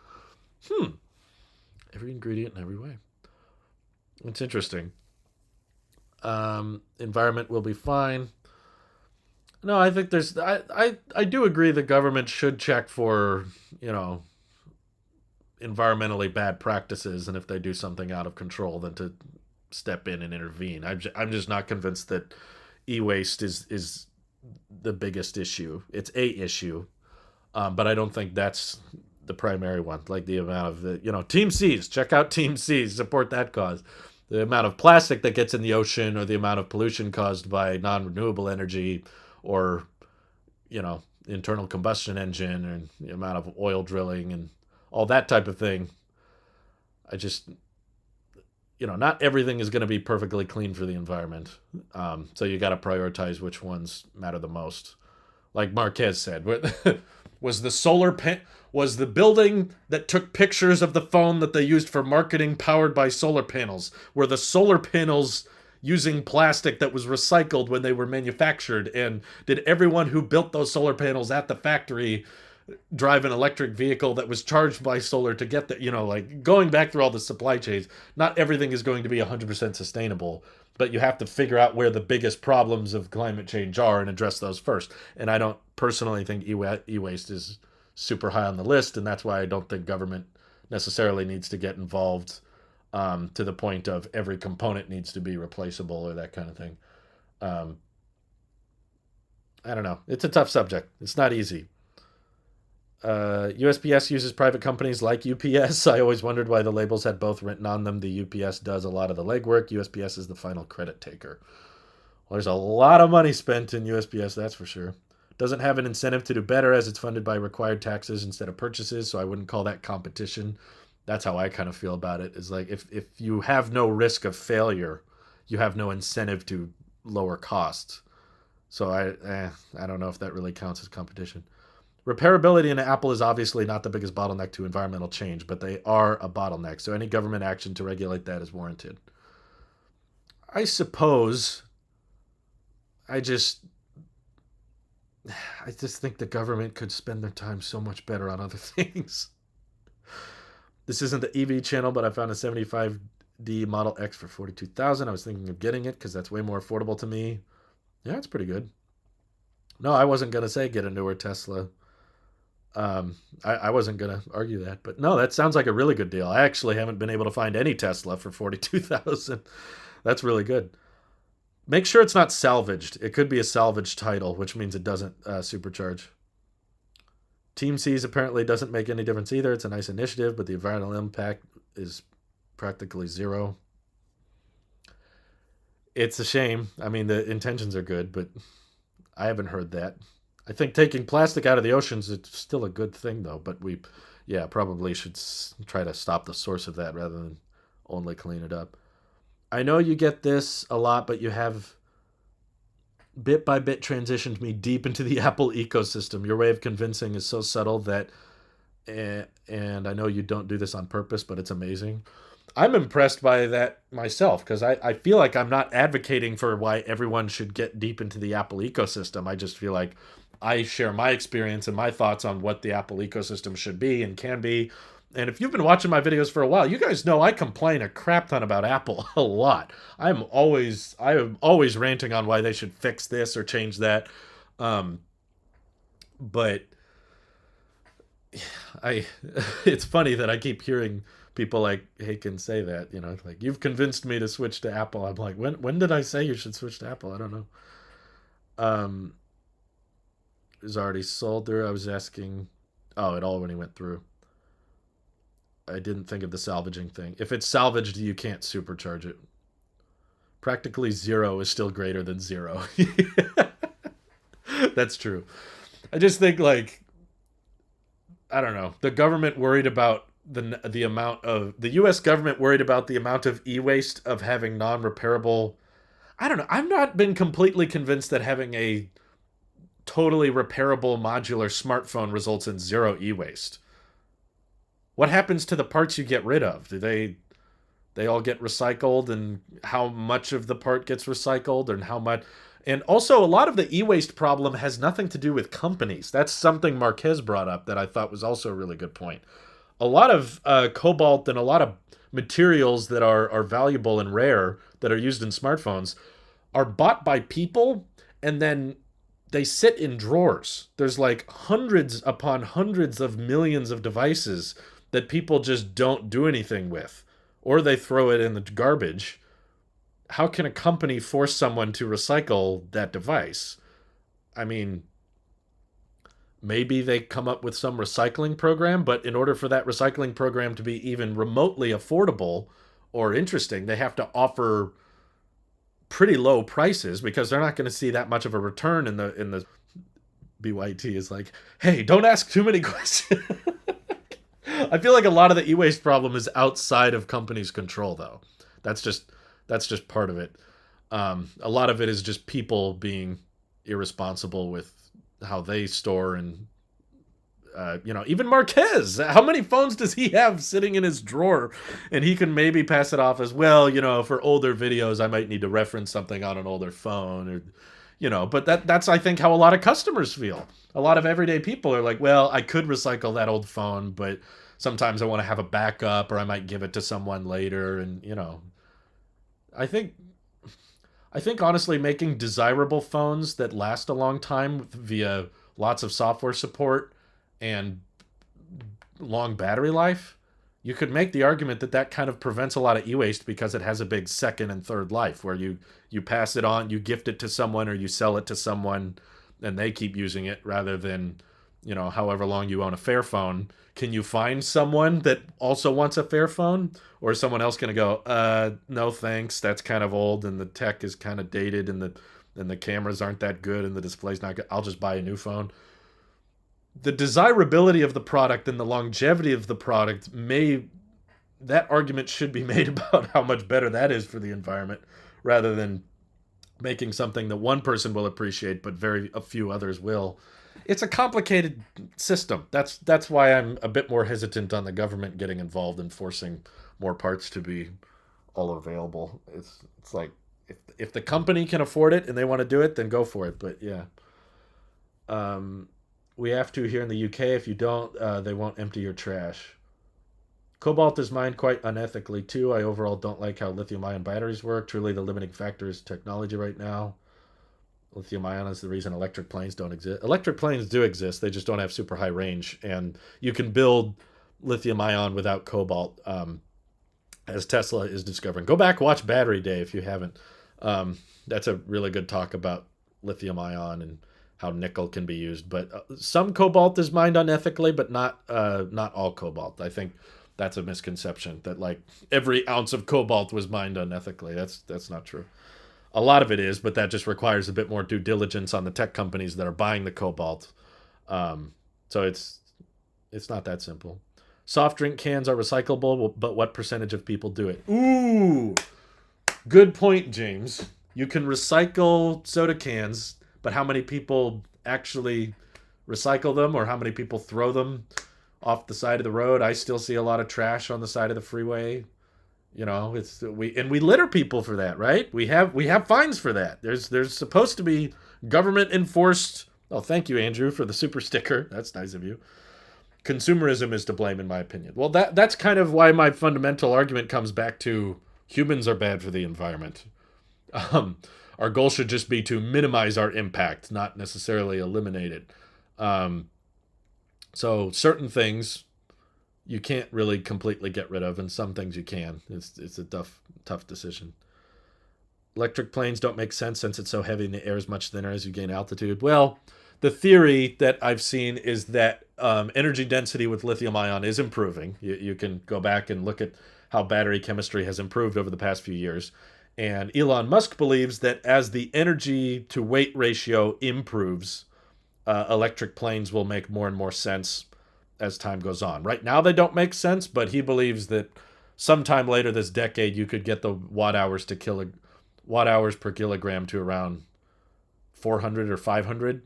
Every ingredient in every way. It's interesting. Environment will be fine. No, I think I do agree the government should check for, environmentally bad practices, and if they do something out of control, then to step in and intervene. I'm just not convinced that e-waste is the biggest issue. It's a issue, but I don't think that's the primary one. Like the amount of Team C's, check out Team C's, support that cause. The amount of plastic that gets in the ocean, or the amount of pollution caused by non-renewable energy, or internal combustion engine, and the amount of oil drilling and all that type of thing. I just, not everything is going to be perfectly clean for the environment. So you got to prioritize which ones matter the most. Like Marquez said, was was the building that took pictures of the phone that they used for marketing powered by solar panels? Were the solar panels using plastic that was recycled when they were manufactured? And did everyone who built those solar panels at the factory drive an electric vehicle that was charged by solar to get that? Like going back through all the supply chains, not everything is going to be 100% sustainable, but you have to figure out where the biggest problems of climate change are and address those first. And I don't personally think e-waste is super high on the list, and that's why I don't think government necessarily needs to get involved to the point of every component needs to be replaceable or that kind of thing. I don't know. It's a tough subject. It's not easy. USPS uses private companies like UPS. I always wondered why the labels had both written on them. The UPS does a lot of the legwork. USPS is the final credit taker. Well, there's a lot of money spent in USPS, that's for sure. Doesn't have an incentive to do better as it's funded by required taxes instead of purchases, so I wouldn't call that competition. That's how I kind of feel about it. Is like if you have no risk of failure, you have no incentive to lower costs. So I don't know if that really counts as competition. Repairability in Apple is obviously not the biggest bottleneck to environmental change, but they are a bottleneck, so any government action to regulate that is warranted. I suppose I just think the government could spend their time so much better on other things. This isn't the EV channel, but I found a 75D Model X for $42,000. I was thinking of getting it because that's way more affordable to me. Yeah, it's pretty good. No, I wasn't going to say get a newer Tesla. I wasn't going to argue that, but no, that sounds like a really good deal. I actually haven't been able to find any Tesla for $42,000. That's really good. Make sure it's not salvaged. It could be a salvaged title, which means it doesn't supercharge. Team C's apparently doesn't make any difference either. It's a nice initiative, but the environmental impact is practically zero. It's a shame. I mean, the intentions are good, but I haven't heard that. I think taking plastic out of the oceans is still a good thing, though. But we, probably should try to stop the source of that rather than only clean it up. I know you get this a lot, but you have bit by bit transitioned me deep into the Apple ecosystem. Your way of convincing is so subtle that, and I know you don't do this on purpose, but it's amazing. I'm impressed by that myself because I feel like I'm not advocating for why everyone should get deep into the Apple ecosystem. I just feel like I share my experience and my thoughts on what the Apple ecosystem should be and can be. And if you've been watching my videos for a while, you guys know I complain a crap ton about Apple a lot. I am always ranting on why they should fix this or change that. But it's funny that I keep hearing people like Haken say that, like, you've convinced me to switch to Apple. I'm like, when did I say you should switch to Apple? I don't know. It was already sold through. I was asking, it all when he went through. I didn't think of the salvaging thing. If it's salvaged, you can't supercharge it. Practically zero is still greater than zero. That's true. I just think, like, I don't know. The government worried about the amount of the U.S. government worried about the amount of e-waste of having non-repairable. I don't know. I've not been completely convinced that having a totally repairable modular smartphone results in zero e-waste. What happens to the parts you get rid of? Do they all get recycled, and how much of the part gets recycled, and how much? And also, a lot of the e-waste problem has nothing to do with companies. That's something Marquez brought up that I thought was also a really good point. A lot of cobalt and a lot of materials that are valuable and rare that are used in smartphones are bought by people, and then they sit in drawers. There's like hundreds upon hundreds of millions of devices that people just don't do anything with, or they throw it in the garbage. How can a company force someone to recycle that device? I mean, maybe they come up with some recycling program, but in order for that recycling program to be even remotely affordable or interesting, they have to offer pretty low prices because they're not going to see that much of a return in the BYT is like, hey, don't ask too many questions. I feel like a lot of the e-waste problem is outside of companies' control, though. That's just that's just part of it. A lot of it is just people being irresponsible with how they store and even Marquez. How many phones does he have sitting in his drawer? And he can maybe pass it off as, well, for older videos, I might need to reference something on an older phone but that's, I think, how a lot of customers feel. A lot of everyday people are like, well, I could recycle that old phone, but sometimes I want to have a backup or I might give it to someone later. And, I think, I think honestly, making desirable phones that last a long time via lots of software support and long battery life, you could make the argument that that kind of prevents a lot of e-waste because it has a big second and third life where you pass it on, you gift it to someone or you sell it to someone and they keep using it rather than, however long you own a Fairphone. Can you find someone that also wants a Fairphone, or is someone else going to go, no thanks, that's kind of old and the tech is kind of dated and the cameras aren't that good and the display's not good, I'll just buy a new phone. The desirability of the product and the longevity of the product that argument should be made about how much better that is for the environment rather than making something that one person will appreciate but very a few others will. It's a complicated system. That's why I'm a bit more hesitant on the government getting involved and forcing more parts to be all available. It's like, if the company can afford it and they want to do it, then go for it. But yeah. We have to here in the UK. If you don't, they won't empty your trash. Cobalt is mined quite unethically too. I overall don't like how lithium-ion batteries work. Truly, the limiting factor is technology right now. Lithium-ion is the reason electric planes don't exist. Electric planes do exist. They just don't have super high range, and you can build lithium-ion without cobalt, as Tesla is discovering. Go back, watch Battery Day if you haven't. That's a really good talk about lithium-ion and how nickel can be used. But some cobalt is mined unethically, but not all cobalt. I think that's a misconception that like every ounce of cobalt was mined unethically. That's not true. A lot of it is, but that just requires a bit more due diligence on the tech companies that are buying the cobalt. So it's not that simple. Soft drink cans are recyclable, but what percentage of people do it? Ooh, good point, James. You can recycle soda cans, but how many people actually recycle them, or how many people throw them off the side of the road? I still see a lot of trash on the side of the freeway. We litter people for that, right? We have fines for that. There's supposed to be government enforced. Oh, thank you, Andrew, for the super sticker. That's nice of you. Consumerism is to blame, in my opinion. Well, that's kind of why my fundamental argument comes back to humans are bad for the environment. Our goal should just be to minimize our impact, not necessarily eliminate it. So certain things you can't really completely get rid of, and some things you can. It's a tough decision. Electric planes don't make sense since it's so heavy and the air is much thinner as you gain altitude. Well, the theory that I've seen is that energy density with lithium ion is improving. You can go back and look at how battery chemistry has improved over the past few years. And Elon Musk believes that as the energy to weight ratio improves, electric planes will make more and more sense as time goes on. Right now they don't make sense, but he believes that sometime later this decade you could get the watt hours per kilogram to around 400 or 500.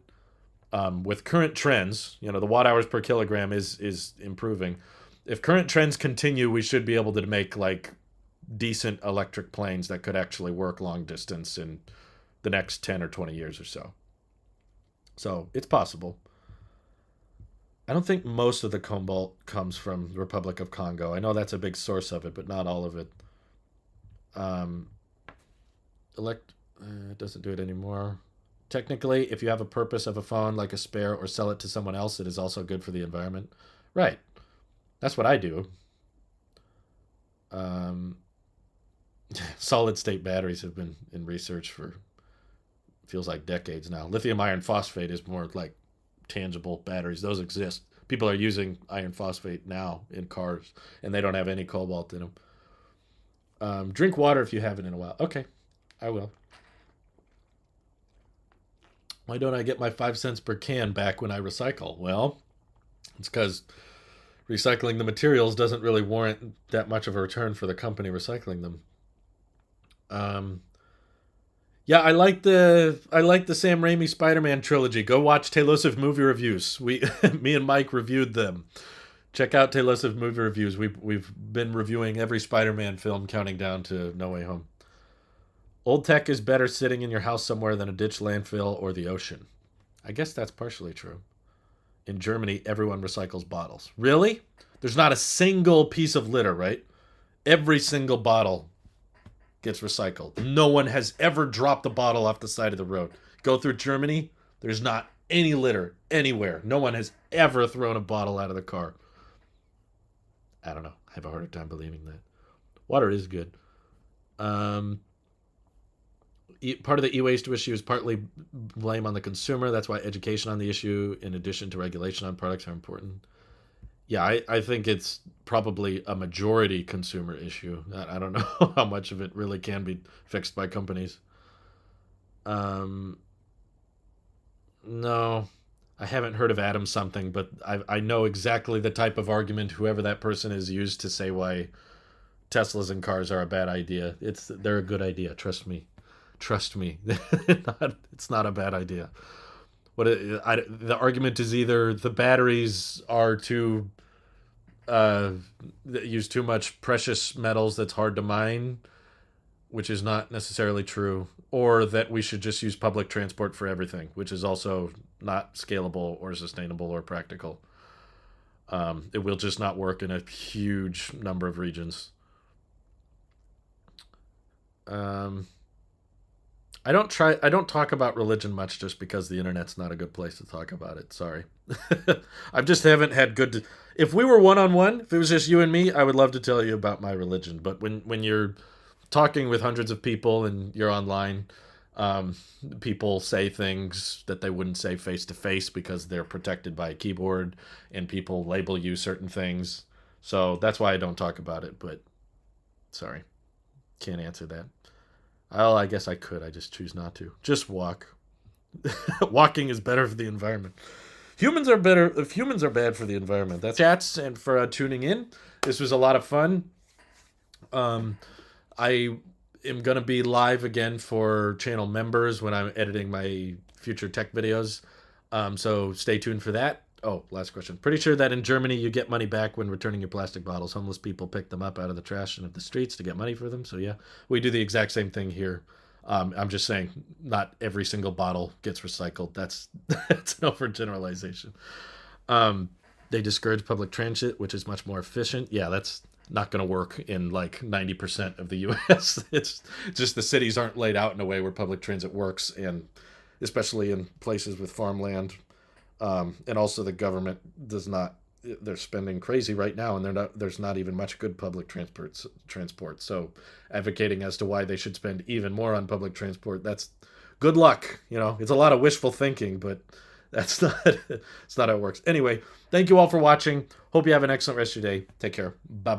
With current trends, the watt hours per kilogram is improving. If current trends continue, we should be able to make like decent electric planes that could actually work long distance in the next 10 or 20 years or so. So it's possible. I don't think most of the cobalt comes from the Republic of Congo. I know that's a big source of it, but not all of it. Um, it doesn't do it anymore. Technically, if you have a purpose of a phone, like a spare, or sell it to someone else, it is also good for the environment. Right. That's what I do. Um, Solid state batteries have been in research for feels like decades now. Lithium iron phosphate is more like tangible batteries. Those exist. People are using iron phosphate now in cars, and they don't have any cobalt in them. Drink water if you haven't in a while. Okay, I will. Why don't I get my 5 cents per can back when I recycle? Well, it's because recycling the materials doesn't really warrant that much of a return for the company recycling them. Um, yeah, I like the Sam Raimi Spider-Man trilogy. Go watch Tailosive movie reviews. We me and Mike reviewed them. Check out Tailosive movie reviews. We've been reviewing every Spider-Man film, counting down to No Way Home. Old tech is better sitting in your house somewhere than a ditch, landfill, or the ocean. I guess that's partially true. In Germany, everyone recycles bottles. Really? There's not a single piece of litter, right? Every single bottle gets recycled. No one has ever dropped a bottle off the side of the road. Go through Germany, there's not any litter anywhere. No one has ever thrown a bottle out of the car. I don't know. I have a harder time believing that. Water is good. Um, Part of the e-waste issue is partly blame on the consumer. That's why education on the issue, in addition to regulation on products, are important. Yeah, I think it's probably a majority consumer issue. I don't know how much of it really can be fixed by companies. Um, no, I haven't heard of Adam something, but I know exactly the type of argument whoever that person is used to say why Teslas and cars are a bad idea. They're a good idea. Trust me. Trust me. It's not a bad idea. The argument is either the batteries are too use too much precious metals that's hard to mine, which is not necessarily true, or that we should just use public transport for everything, which is also not scalable or sustainable or practical. It will just not work in a huge number of regions. Um, I don't talk about religion much just because the internet's not a good place to talk about it. Sorry. I just haven't had good if we were one on one, if it was just you and me, I would love to tell you about my religion. But when you're talking with hundreds of people and you're online, um, people say things that they wouldn't say face to face because they're protected by a keyboard, and people label you certain things. So that's why I don't talk about it. But sorry, can't answer that. Well, I guess I could. I just choose not to. Just walk. Walking is better for the environment. Humans are better if humans are bad for the environment. That's chats and for tuning in. This was a lot of fun. Um, I am gonna be live again for channel members when I'm editing my future tech videos. So stay tuned for that. Oh, last question. Pretty sure that in Germany you get money back when returning your plastic bottles. Homeless people pick them up out of the trash and of the streets to get money for them. So yeah, we do the exact same thing here. I'm just saying, not every single bottle gets recycled. That's an overgeneralization. They discourage public transit, which is much more efficient. Yeah, that's not going to work in like 90% of the U.S. It's just the cities aren't laid out in a way where public transit works, and especially in places with farmland. And also the government does not. They're spending crazy right now, and there's not even much good public transport. So advocating as to why they should spend even more on public transport, that's good luck. It's a lot of wishful thinking, but that's not it's not how it works. Anyway, thank you all for watching. Hope you have an excellent rest of your day. Take care. Bye.